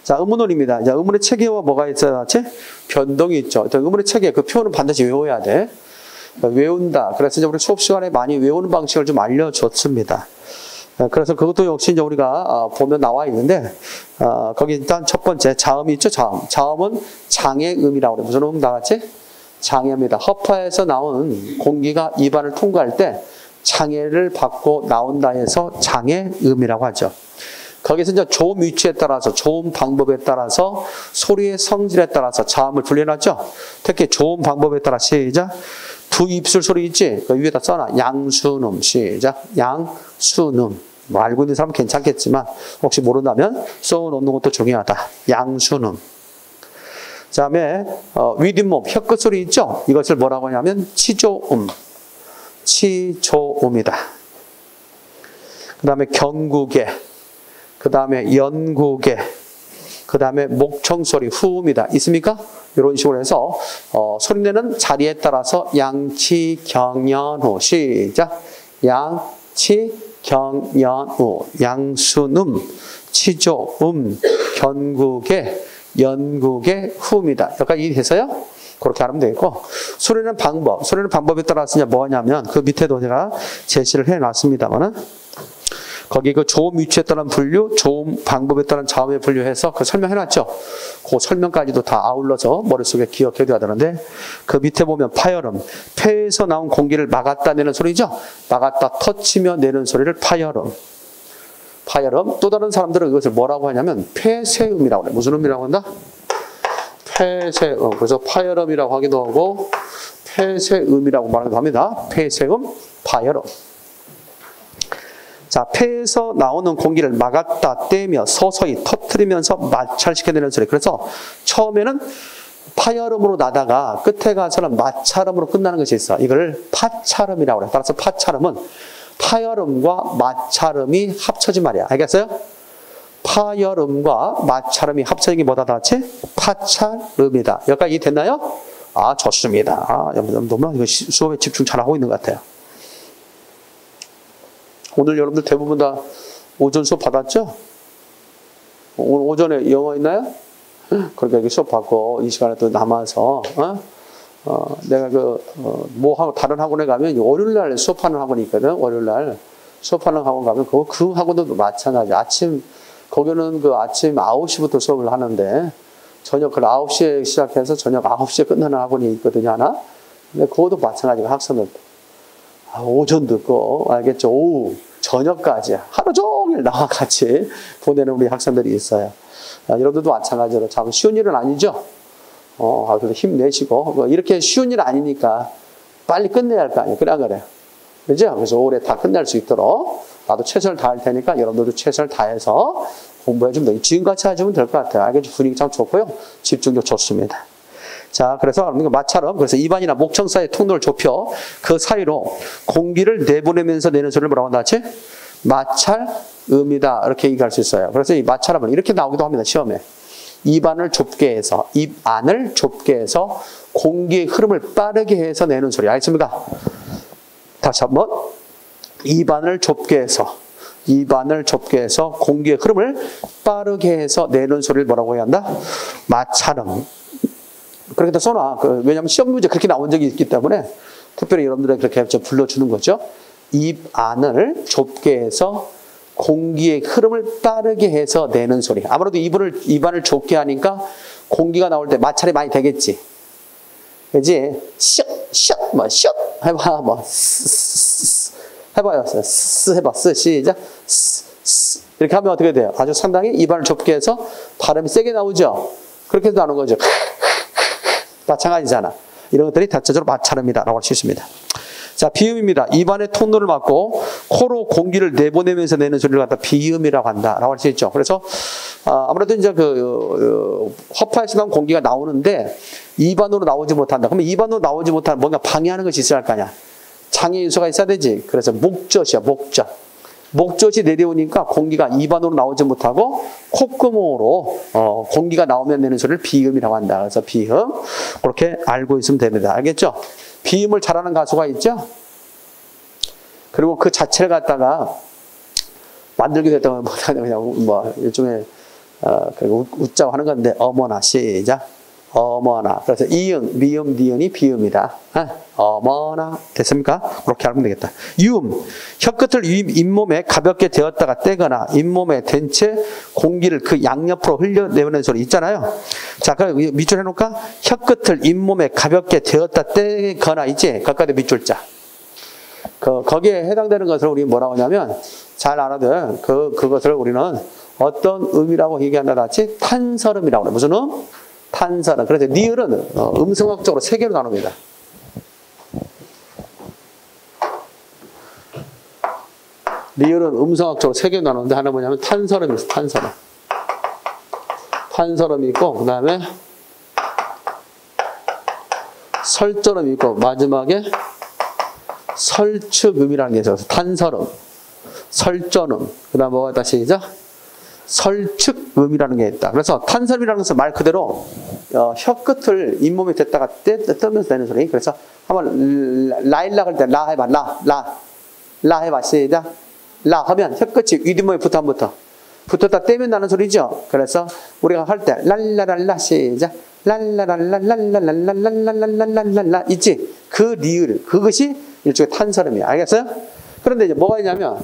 자, 의문론입니다. 자, 의문의 체계와 뭐가 있어야 지 변동이 있죠. 의문의 체계, 그 표현은 반드시 외워야 돼. 외운다. 그래서 이제 우리 수업 시간에 많이 외우는 방식을 좀 알려줬습니다. 그래서 그것도 역시 이제 우리가 보면 나와 있는데, 거기 일단 첫 번째 자음이 있죠. 자음은 장애음이라고 그래요. 무슨 음 나왔지? 장애입니다. 허파에서 나온 공기가 입안을 통과할 때 장애를 받고 나온다 해서 장애음이라고 하죠. 거기서 이제 조음 위치에 따라서, 조음 방법에 따라서, 소리의 성질에 따라서 자음을 분류해놨죠. 특히 조음 방법에 따라 시작. 두 입술 소리 있지? 그 위에다 써놔. 양수음. 시작. 양수음. 뭐 알고 있는 사람은 괜찮겠지만 혹시 모른다면 써놓는 것도 중요하다. 양수음. 그 다음에 윗잇몸, 혀끝 소리 있죠? 이것을 뭐라고 하냐면 치조음. 치조음이다. 그 다음에 경구개. 그 다음에 연구개, 그 다음에 목청소리, 후음이다. 있습니까? 이런 식으로 해서 소리내는 자리에 따라서 양치, 경연후. 시작. 양치, 경연후. 양수음, 치조음, 견구개, 연구개, 후음이다. 여기까지 이해돼서요? 그렇게 하면 되겠고, 소리내는 방법에 따라서 이제 뭐냐면 그 밑에도 제가 제시를 해놨습니다만은, 거기 그 조음 위치에 따른 분류, 조음 방법에 따른 자음에 분류해서 그 설명해놨죠. 그 설명까지도 다 아울러서 머릿속에 기억해둬야 되는데, 그 밑에 보면 파열음, 폐에서 나온 공기를 막았다 내는 소리죠. 막았다 터치며 내는 소리를 파열음. 또 다른 사람들은 이것을 뭐라고 하냐면 폐쇄음이라고 해요. 무슨 음이라고 한다? 폐쇄음. 그래서 파열음이라고 하기도 하고 폐쇄음이라고 말하기도 합니다. 폐쇄음, 파열음. 자, 폐에서 나오는 공기를 막았다 떼며 서서히 터뜨리면서 마찰시켜내는 소리. 그래서 처음에는 파열음으로 나다가 끝에 가서는 마찰음으로 끝나는 것이 있어. 이걸 파찰음이라고 그래. 따라서 파찰음은 파열음과 마찰음이 합쳐진 말이야. 알겠어요? 파열음과 마찰음이 합쳐진 게 뭐다 같이? 파찰음이다. 여기까지 이해됐나요? 아, 좋습니다. 아, 너무 이거 수업에 집중 잘하고 있는 것 같아요. 오늘 여러분들 대부분 다 오전 수업 받았죠? 오늘 오전에 영어 있나요? 그러니까 이렇게 수업 받고 이 시간에 또 남아서 내가 뭐 하고 다른 학원에 가면 월요일 날 수업하는 학원이 있거든. 월요일 날 수업하는 학원 가면 그 학원도 마찬가지. 거기는 아침 9시부터 수업을 하는데 저녁 9시에 시작해서 저녁 9시에 끝나는 학원이 있거든요, 하나. 근데 그것도 마찬가지고 학생들 오전 듣고 알겠죠? 오후 저녁까지 하루 종일 나와 같이 보내는 우리 학생들이 있어요. 여러분들도 마찬가지로 참 쉬운 일은 아니죠. 그래서 힘내시고 이렇게 쉬운 일은 아니니까 빨리 끝내야 할 거 아니에요. 그래 안 그래요? 그죠? 그래서 올해 다 끝낼 수 있도록 나도 최선을 다할 테니까 여러분들도 최선을 다해서 공부해주면 돼요. 지금같이 해주면 될 것 같아요. 알겠죠? 분위기 참 좋고요. 집중력 좋습니다. 자, 그래서 마찰음, 그래서 입안이나 목청 사이의 통로를 좁혀 그 사이로 공기를 내보내면서 내는 소리를 뭐라고 한다지? 마찰음이다. 이렇게 얘기할 수 있어요. 그래서 이 마찰음은 이렇게 나오기도 합니다. 시험에. 입안을 좁게 해서 공기의 흐름을 빠르게 해서 내는 소리. 알겠습니까? 다시 한번. 입안을 좁게 해서 공기의 흐름을 빠르게 해서 내는 소리를 뭐라고 해야 한다? 마찰음. 그렇게 써놔. 왜냐하면 시험 문제 그렇게 나온 적이 있기 때문에 특별히 여러분들에게 그렇게 좀 불러주는 거죠. 입 안을 좁게 해서 공기의 흐름을 빠르게 해서 내는 소리. 아무래도 입안을 좁게 하니까 공기가 나올 때 마찰이 많이 되겠지. 그지? 슉 해봐. 해봐요. 해봐. 시작. 이렇게 하면 어떻게 돼요? 아주 상당히 입안을 좁게 해서 발음이 세게 나오죠? 그렇게 해서 나오는 거죠. 마찬가지잖아. 이런 것들이 대체적으로 마찰음이다라고 할 수 있습니다. 자, 비음입니다. 입안의 통로를 막고 코로 공기를 내보내면서 내는 소리를 갖다 비음이라고 한다라고 할 수 있죠. 그래서 아무래도 이제 허파에서 나온 공기가 나오는데 입안으로 나오지 못한다. 그러면 입안으로 나오지 못하는 뭔가 방해하는 것이 있어야 할 거 아니야. 장애 인수가 있어야 되지. 그래서 목젖이야, 목젖. 목젖이 내려오니까 공기가 입안으로 나오지 못하고 콧구멍으로 공기가 나오면 내는 소리를 비음이라고 한다. 그래서 비음 그렇게 알고 있으면 됩니다. 알겠죠? 비음을 잘하는 가수가 있죠? 그리고 그 자체를 갖다가 만들게 됐다면 그냥 일종의 웃자고 하는 건데 어머나 시작. 어머나. 그래서 이응, 미음, 니은이 비음이다. 어머나. 됐습니까? 그렇게 알면 되겠다. 유음. 혀끝을 잇몸에 가볍게 대었다가 떼거나 잇몸에 댄 채 공기를 그 양옆으로 흘려내는 소리 있잖아요. 자, 그럼 밑줄 해놓을까? 혀끝을 잇몸에 가볍게 대었다 떼거나 있지? 거기까지 밑줄자. 거기에 해당되는 것을 우리 뭐라고 하냐면 잘 알아둬요. 그것을 우리는 어떤 음이라고 얘기한다 같이 탄설음이라고 해요. 무슨 음? 탄설음. 그래서 니을은 음성학적으로 세 개로 나눕니다. 리을은 음성학적으로 세 개로 나누는데 하나 뭐냐면 탄설음이 있어. 탄설음이 있고 그 다음에 설전음이 있고 마지막에 설축음이라는 게 있어서 탄설음, 설전음, 그 다음 뭐가 다시 시작? 설축음이라는 게 있다. 그래서 탄설음이라는 것은 말 그대로 혀끝을 잇몸에 댔다가 떼면서 내는 소리. 그래서 한번 라일락 할 때 라 해봐. 라 해봐. 시작. 라 하면 혀끝이 윗잇몸에 붙어 안 붙어? 붙었다 떼면 나는 소리죠. 그래서 우리가 할 때 랄라랄라 시작. 랄라랄랄랄랄랄랄랄랄랄랄랄랄랄라 있지? 그 리을 그것이 일종의 탄설음이야. 알겠어요? 그런데 이제 뭐가 있냐면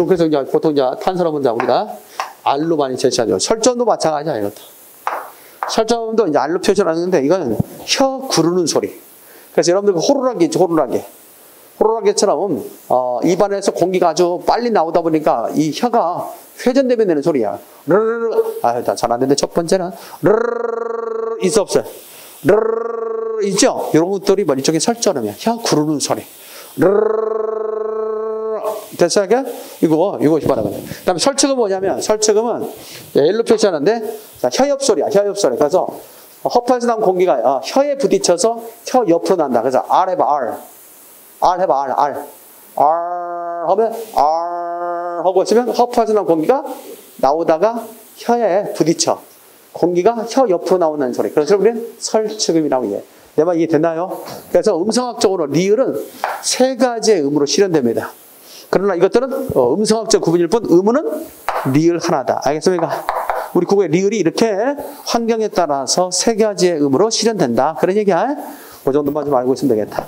그래서 이제 보통 이제 탄설음은 우리가 알로 많이 제시하죠. 설전도 마찬가지야 이것도. 설전도 이제 알로 표현하는데 이거는 혀 구르는 소리. 그래서 여러분들 호루라기 있죠, 호루라기처럼 입안에서 공기가 아주 빨리 나오다 보니까 이 혀가 회전되면 내는 소리야. 르르르. 잘 안 되는데 첫 번째는 르르르 있어 없어요. 르르르 있죠? 이런 것들이 머리 쪽에 설전하면 혀 구르는 소리. 됐어요? 이거 말하거든요. 그 다음에 설측은 뭐냐면, 설측은 L로 표시하는데, 자, 혀옆 소리야, 혀옆 소리. 그래서 허파에서 나온 공기가 혀에 부딪혀서 혀 옆으로 난다. 그래서 R 해봐, R. R 해봐, R, R. R 하면, R 하고 있으면 허파에서 나온 공기가 나오다가 혀에 부딪혀. 공기가 혀 옆으로 나오는 소리. 그래서 우리는 설측음이라고 얘기해요. 내 말 이해됐나요? 그래서 음성학적으로 리을은 세 가지의 음으로 실현됩니다. 그러나 이것들은 음성학적 구분일 뿐 음은 리을 하나다. 알겠습니까? 우리 국어의 리을이 이렇게 환경에 따라서 세 가지의 음으로 실현된다. 그런 얘기야. 그 정도만 좀 알고 있으면 되겠다.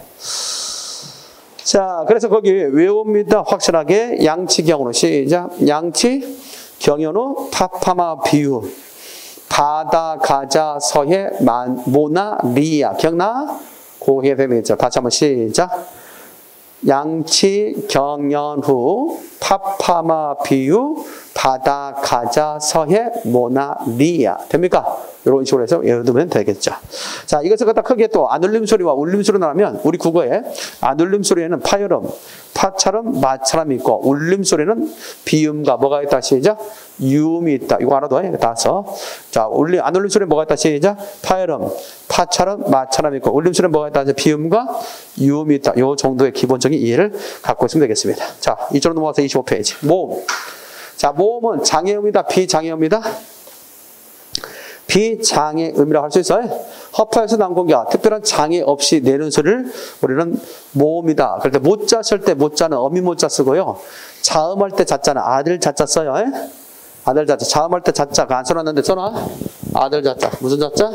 자, 그래서 거기 외웁니다. 확실하게 양치경으로 시작. 양치, 경연우, 파파마, 비유. 바다, 가자, 서해, 모나, 리야. 기억나? 그게 되겠죠. 다시 한번 시작. 양치, 경연후, 파파마, 비유, 바다, 가자, 서해, 모나, 리야. 됩니까? 이런 식으로 해서 외워두면 되겠죠. 자, 이것을 갖다 크게 또 안울림 소리와 울림 소리 나면 우리 국어에 안울림 소리에는 파열음, 파처럼, 마처럼 있고 울림 소리는 비음과 뭐가 있다 시작? 유음이 있다. 이거 알아둬. 따서. 자, 안울림 소리는 뭐가 있다 시작? 파열음, 파처럼, 마처럼 있고 울림 소리는 뭐가 있다? 비음과 유음이 있다. 이 정도의 기본적인 이해를 갖고 있으면 되겠습니다. 자, 이쪽으로 넘어가서 25페이지. 모음. 자, 모음은 장애음이다, 비장애음이다? 비장애음이라고 할 수 있어요. 허파에서 난 공기가 특별한 장애 없이 내는 소리를 우리는 모음이다. 그럴 때 모자 쓸 때 모자는 어미 모자 쓰고요. 자음할 때 자자는 아들 자자 써요. 아들 자자. 자음할 때 자자가 안 써놨는데 써놔. 아들 자자. 무슨 자자?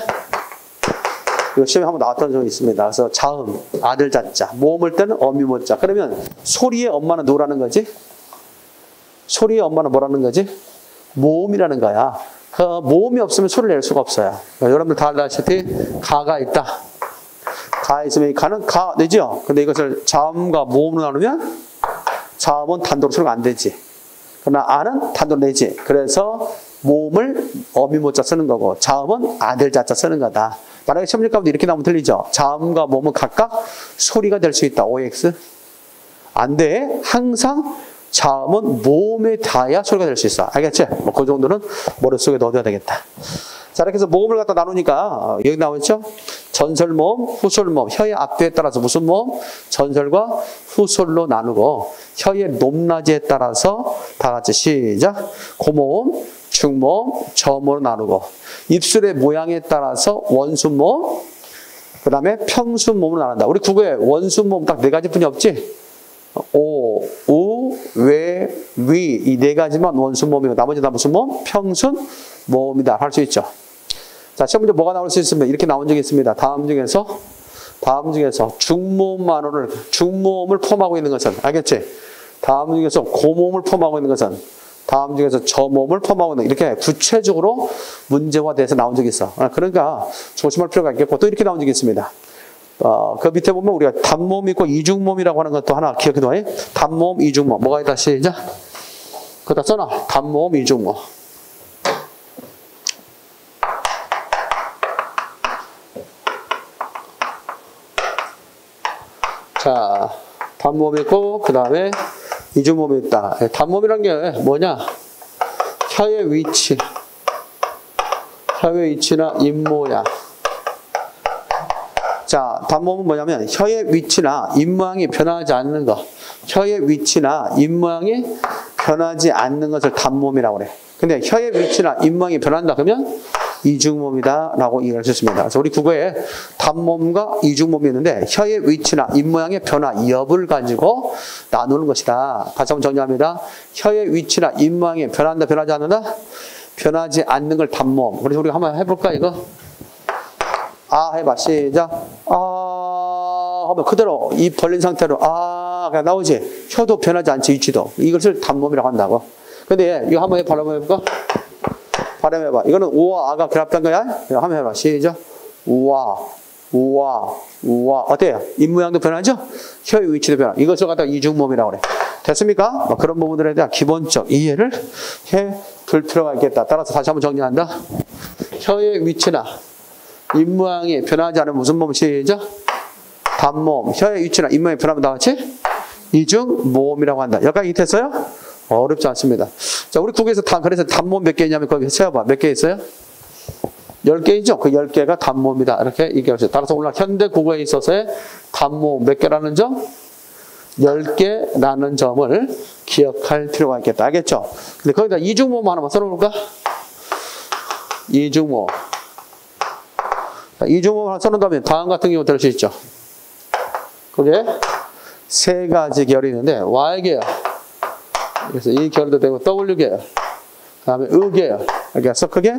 이거 시험에 한번 나왔던 적이 있습니다. 그래서 자음, 아들 자자. 모음할 때는 어미 모자. 그러면 소리의 엄마는 누구라는 거지? 소리의 엄마는 뭐라는 거지? 모음이라는 거야. 그 모음이 없으면 소리를 낼 수가 없어요. 여러분들 다 알다시피 가가 있다. 가 있으면 이 가는 가 되죠? 근데 이것을 자음과 모음으로 나누면 자음은 단도로 소리가 안 되지. 그러나 아는 단도로 내지. 그래서 모음을 어미모자 쓰는 거고 자음은 아들 자자 쓰는 거다. 만약에 시험지 가운데 이렇게 나오면 틀리죠? 자음과 모음은 각각 소리가 될 수 있다. OX. 안 돼. 항상 자음은 모음에 닿아야 소리가 될 수 있어. 알겠지? 뭐 그 정도는 머릿속에 넣어둬야 되겠다. 자, 이렇게 해서 모음을 갖다 나누니까 여기 나오죠? 전설모음, 후솔모음. 혀의 앞뒤에 따라서 무슨 모음? 전설과 후솔로 나누고 혀의 높낮이에 따라서 다 같이 시작. 고모음, 중모음, 저모음으로 나누고 입술의 모양에 따라서 원순모음, 그 다음에 평순모음으로 나눈다. 우리 국어에 원순모음 딱 네 가지뿐이 없지? 오, 우, 왜, 위 이 네 가지만 원순모음이고 나머지 다 무슨 모음? 평순모음이다 할 수 있죠. 자, 시험 문제 뭐가 나올 수 있으면 이렇게 나온 적이 있습니다. 다음 중에서 중모음을 포함하고 있는 것은 알겠지? 다음 중에서 고모음을 포함하고 있는 것은 다음 중에서 저모음을 포함하고 있는 이렇게 구체적으로 문제화돼서 나온 적이 있어. 그러니까 조심할 필요가 있겠고 또 이렇게 나온 적이 있습니다. 그 밑에 보면 우리가 단모음 있고 이중모음이라고 하는 것도 하나 기억해둬. 단모음, 이중모음. 뭐가 있다 시작. 그다 써놔. 단모음, 이중모음. 자, 단모음 있고 그 다음에 이중모음이 있다. 단모음이란 게 뭐냐? 혀의 위치나 입모양. 자, 단모음은 뭐냐면 혀의 위치나 입모양이 변하지 않는 것. 혀의 위치나 입모양이 변하지 않는 것을 단모음이라고 그래. 근데 혀의 위치나 입모양이 변한다 그러면 이중모음이다 라고 얘기할 수 있습니다. 그래서 우리 국어에 단모음과 이중모음이 있는데 혀의 위치나 입모양의 변화, 여부를 가지고 나누는 것이다. 다시 한번 정리합니다. 혀의 위치나 입모양이 변한다, 변하지 않는다? 변하지 않는 걸 단모음. 그래서 우리가 한번 해볼까 이거? 아 해봐 시작. 아 하면 그대로 입 벌린 상태로 아 그냥 나오지. 혀도 변하지 않지 위치도. 이것을 단모음이라고 한다고. 근데 이거 한번 발음해볼까? 발음해봐. 이거는 우와 아가 결합된 거야. 한번 해봐 시작. 우와 어때요? 입 모양도 변하죠? 혀의 위치도 변화. 이것을 갖다가 이중모음이라고 그래. 됐습니까? 그런 부분들에 대한 기본적 이해를 해둘 필요가 있겠다. 따라서 다시 한번 정리한다. 혀의 위치나 입모양이 변하지 않으면 무슨 모음 시작? 단모음. 혀의 위치나 입모양이 변하면 다 같이 이중모음이라고 한다. 여기까지 이해됐어요? 어렵지 않습니다. 자, 우리 국어에서 그래서 단모음 몇 개 있냐면 거기 세어봐. 몇 개 있어요? 10개이죠? 그 10개가 단모음이다. 이렇게 얘기하죠. 따라서 오늘 현대 국어에 있어서의 단모음 몇 개라는 점? 10개라는 점을 기억할 필요가 있겠다. 알겠죠? 근데 거기다 이중모음 하나만 써놓을까? 이중모음. 이중모음 하나 써놓는다면 다음 같은 경우 될 수 있죠. 그게 세 가지 계열이 있는데 Y계열. 그래서 이 계열도 되고 W계열. 그 다음에 E계열. 그래서 크게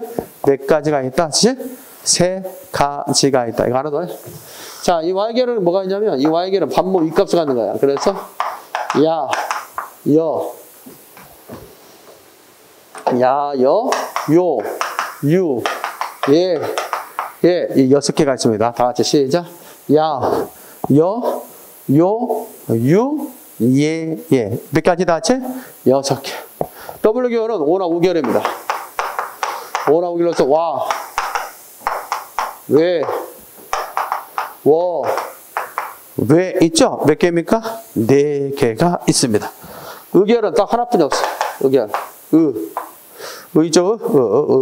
몇 가지가 있다. 세 가지가 있다. 이거 하나 더 해. 자, 이 Y계열은 뭐가 있냐면 이 Y계열은 반모음 입값을 갖는 거야. 그래서 야, 여, 요, 유, 예, 이 6개가 있습니다. 다 같이 시작. 야, 여, 요, 유, 예. 몇 가지 다 같이? 6개. W계열은 오나 우계열입니다. 오나 우계열로서 와, 왜, 왜 있죠? 몇 개입니까? 4개가 있습니다. 의계열은 딱 하나뿐이 없어. 의계열. 의죠?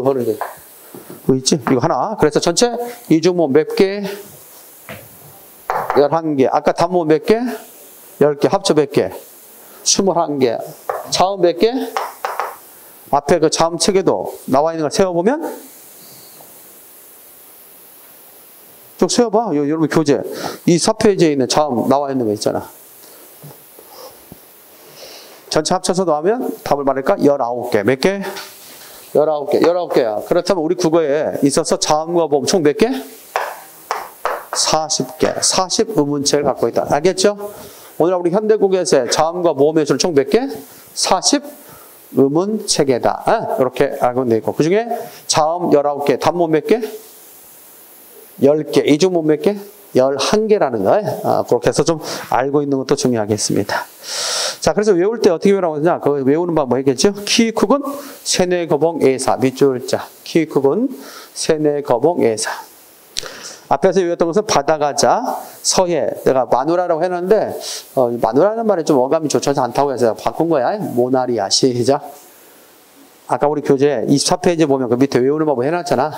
하는 게. 있지? 이거 하나. 그래서 전체 이중모음 몇 개? 11개. 아까 단모음 몇 개? 10개. 합쳐 몇 개? 21개. 자음 몇 개? 앞에 그 자음 책에도 나와 있는 걸 세어보면 쭉 세어봐. 여러분 교재. 이 4페이지에 있는 자음 나와 있는 거 있잖아. 전체 합쳐서 나오면 답을 말할까? 19개. 몇 개? 19개. 19개야. 그렇다면 우리 국어에 있어서 자음과 모음 총 몇 개? 40개. 40 의문체를 갖고 있다. 알겠죠? 오늘 우리 현대국어에서의 자음과 모음의 줄 총 몇 개? 40 의문체계다. 이렇게 알고 있고. 그 중에 자음 19개, 단모음 몇 개? 10개. 이중모음 몇 개? 11개라는 거. 그렇게 해서 좀 알고 있는 것도 중요하겠습니다. 자, 그래서 외울 때 어떻게 외우라고 하냐? 그 외우는 방법 있겠죠? 키읔은 세뇌거봉애사. 밑줄자. 키읔은 세뇌거봉애사. 앞에서 외웠던 것은 받아가자, 서예. 내가 마누라라고 했는데, 마누라는 말이 좀 어감이 좋지 않다고 해서 바꾼 거야. 모나리아. 시작. 아까 우리 교재 24페이지 보면 그 밑에 외우는 방법 해놨잖아.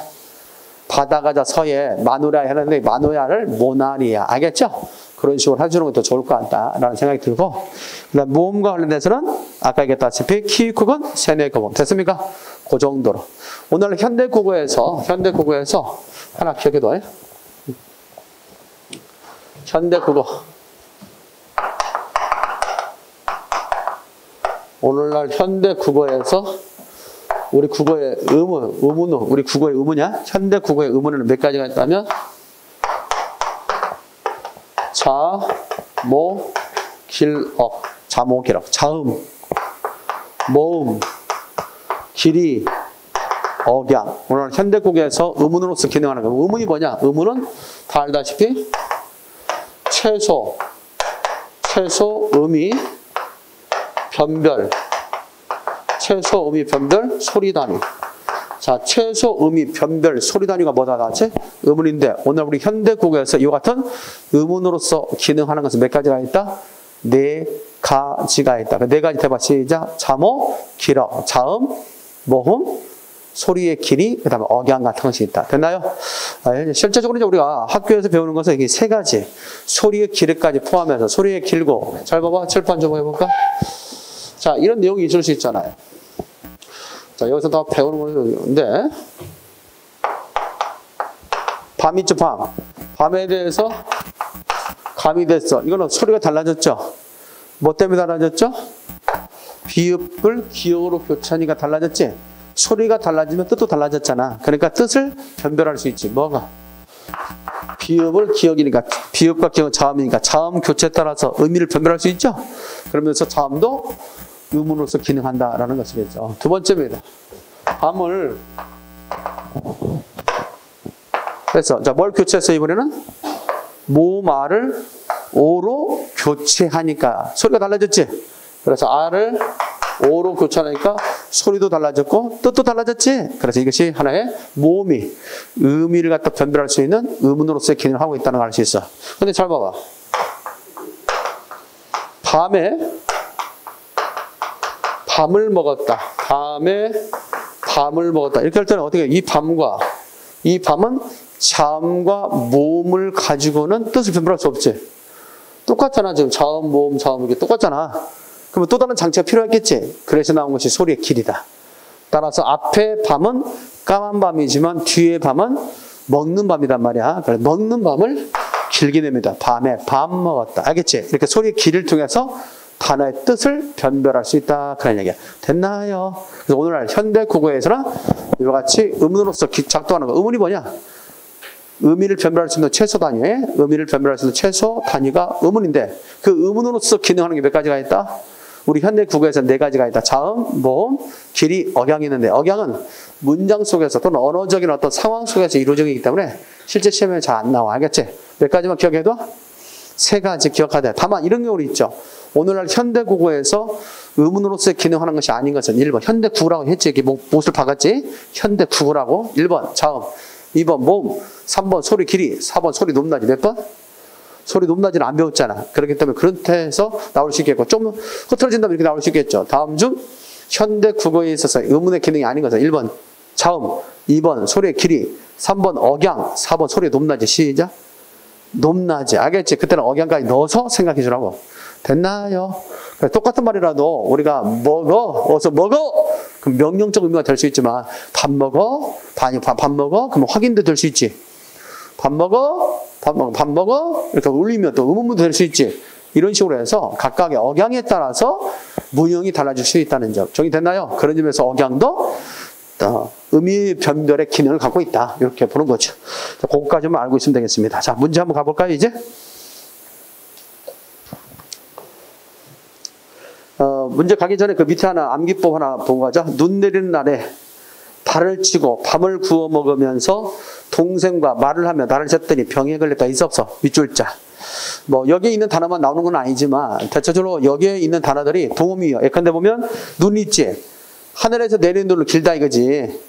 받아가자, 서예. 마누라 했는데, 마누라를 모나리아. 알겠죠? 그런 식으로 해주는 것도 좋을 것 같다라는 생각이 들고, 그 다음 모음과 관련돼서는 아까 얘기했다시피 키읔은 세뇌거봉. 됐습니까? 그 정도로. 오늘 현대국어에서 하나 기억해둬요. 현대국어. 오늘날 현대국어에서 우리 국어의 의문은 우리 국어의 의문이야? 현대국어의 의문은 몇 가지가 있다면 자, 모, 길억. 자모, 길억. 자음, 모음, 길이, 억양. 오늘 현대국어에서 의문으로서 기능하는 거예요. 의문이 뭐냐? 의문은 다 알다시피 최소, 의미, 변별, 최소, 의미, 변별, 소리 단위. 자, 최소, 의미, 변별, 소리 단위가 뭐다 같이? 의문인데 오늘 우리 현대국어에서 이와 같은 의문으로서 기능하는 것은 몇 가지가 있다? 4가지가 있다. 4가지 대봐 시작. 자모, 길어, 자음, 모음, 소리의 길이, 그 다음에 억양 같은 것이 있다. 됐나요? 실제적으로 이제 우리가 학교에서 배우는 것은 이게 3가지. 소리의 길이까지 포함해서 소리의 길고. 잘 봐봐. 칠판 좀 해볼까? 자, 이런 내용이 있을 수 있잖아요. 자, 여기서 다 배우는 건데. 밤 있죠, 밤. 밤에 대해서 감이 됐어. 이거는 소리가 달라졌죠? 뭐 때문에 달라졌죠? 비읍을 기역으로 교체하니까 달라졌지? 소리가 달라지면 뜻도 달라졌잖아. 그러니까 뜻을 변별할 수 있지. 뭐가? 비읍을 기역이니까, 비읍과 기역은 자음이니까 자음 교체에 따라서 의미를 변별할 수 있죠? 그러면서 자음도 의문으로서 기능한다라는 것이겠죠. 두 번째입니다. 밤을 그래서 자, 뭘 교체했어 이번에는? 모음알을 오로 교체하니까 소리가 달라졌지? 그래서 알을 오로 교차하니까 소리도 달라졌고 뜻도 달라졌지. 그래서 이것이 하나의 모음이 의미를 갖다 변별할 수 있는 의문으로서의 기능을 하고 있다는 걸 알 수 있어. 근데 잘 봐봐. 밤을 먹었다. 밤을 먹었다. 이렇게 할 때는 어떻게 이 밤은 자음과 모음을 가지고는 뜻을 변별할 수 없지. 똑같잖아. 지금 자음, 모음, 자음 이게 똑같잖아. 그러면 또 다른 장치가 필요했겠지. 그래서 나온 것이 소리의 길이다. 따라서 앞에 밤은 까만 밤이지만 뒤에 밤은 먹는 밤이란 말이야. 그래서 먹는 밤을 길게 냅니다. 밤에 밤 먹었다. 알겠지? 이렇게 소리의 길을 통해서 단어의 뜻을 변별할 수 있다. 그런 얘기야. 됐나요? 그래서 오늘날 현대 국어에서는 이와 같이 의문으로서 작동하는 거. 의문이 뭐냐? 의미를 변별할 수 있는 최소 단위에 의미를 변별할 수 있는 최소 단위가 의문인데 그 의문으로서 기능하는 게 몇 가지가 있다? 우리 현대 국어에서 4가지가 있다. 자음, 모음, 길이, 억양이 있는데 억양은 문장 속에서 또는 언어적인 어떤 상황 속에서 이루어지기 때문에 실제 시험에 잘 안 나와. 알겠지? 몇 가지만 기억해도 3가지 기억하되 다만 이런 경우도 있죠. 오늘날 현대 국어에서 의문으로서의 기능하는 것이 아닌 것은 1번 현대 국어라고 했지. 이게 못을 박았지. 현대 국어라고 1번 자음, 2번 모음, 3번 소리 길이, 4번 소리 높낮이. 몇 번? 소리 높낮이는 안 배웠잖아. 그렇기 때문에 그런 태에서 나올 수 있겠고 좀 흐트러진다면 이렇게 나올 수 있겠죠. 다음 중 현대 국어에 있어서 의문의 기능이 아닌 것은 1번 자음, 2번 소리의 길이, 3번 억양, 4번 소리의 높낮이. 시작. 높낮이. 알겠지? 그때는 억양까지 넣어서 생각해 주라고. 됐나요? 똑같은 말이라도 우리가 먹어, 어서 먹어. 그럼 명령적 의미가 될 수 있지만 밥 먹어, 밥 먹어. 그러면 확인도 될 수 있지. 밥 먹어. 이렇게 울리면 또 의문문도 될 수 있지. 이런 식으로 해서 각각의 억양에 따라서 문형이 달라질 수 있다는 점. 정리됐나요? 그런 점에서 억양도 의미 변별의 기능을 갖고 있다. 이렇게 보는 거죠. 그거까지만 알고 있으면 되겠습니다. 자, 문제 한번 가볼까요, 이제? 문제 가기 전에 그 밑에 하나 암기법 하나 보고 가자. 눈 내리는 날에 발을 치고 밤을 구워 먹으면서 동생과 말을 하며 나를 쟀더니 병에 걸렸다. 있어 없어? 밑줄자. 뭐 여기에 있는 단어만 나오는 건 아니지만 대체적으로 여기에 있는 단어들이 동음이에요. 예컨대 보면 눈 있지. 하늘에서 내리는 눈은 길다 이거지.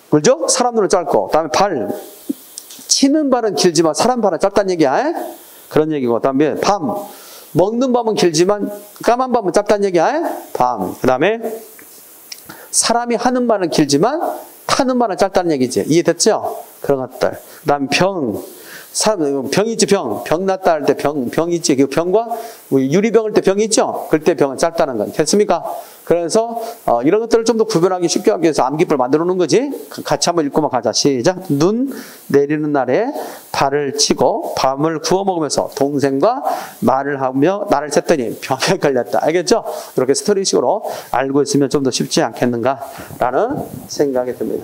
그죠? 사람 눈은 짧고. 그다음에 발. 치는 발은 길지만 사람 발은 짧다는 얘기야. 그런 얘기고. 그다음에 밤. 먹는 밤은 길지만 까만 밤은 짧다는 얘기야. 밤. 그다음에 사람이 하는 말은 길지만 타는 말은 짧다는 얘기지. 이해됐죠? 그런 것들. 그다음 병. 병 있지, 병. 병 났다 할 때 병 있지. 그 병과 유리병을 때 병이 있죠? 그때 병은 짧다는 건. 됐습니까? 그래서 이런 것들을 좀 더 구별하기 쉽게 하기 위해서 암기법을 만들어 놓은 거지. 같이 한번 읽고만 가자. 시작. 눈 내리는 날에 발을 치고 밤을 구워 먹으면서 동생과 말을 하며 나를 챘더니 병에 걸렸다. 알겠죠? 이렇게 스토리식으로 알고 있으면 좀 더 쉽지 않겠는가라는 생각이 듭니다.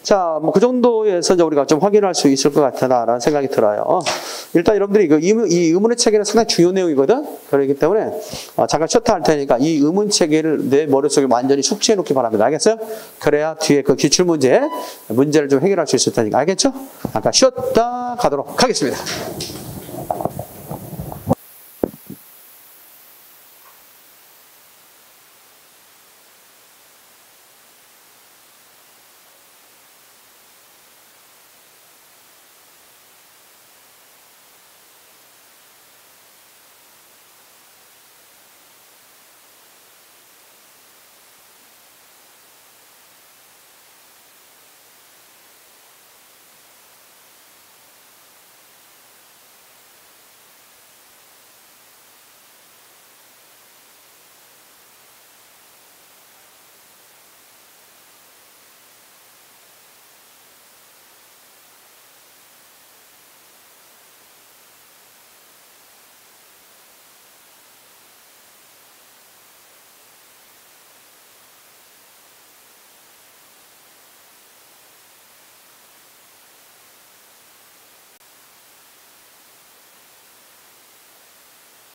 자, 뭐 그 정도에서 이제 우리가 좀 확인할 수 있을 것 같다라는 생각이 들어요. 일단 여러분들이 이 의문의 체계는 상당히 중요한 내용이거든. 그렇기 때문에 잠깐 쉬었다 할 테니까 이 의문 체계를 내 머릿속에 완전히 숙지해 놓기 바랍니다. 알겠어요? 그래야 뒤에 그 기출 문제를 좀 해결할 수 있을 테니까. 알겠죠? 잠깐 쉬었다 가도록 하겠습니다.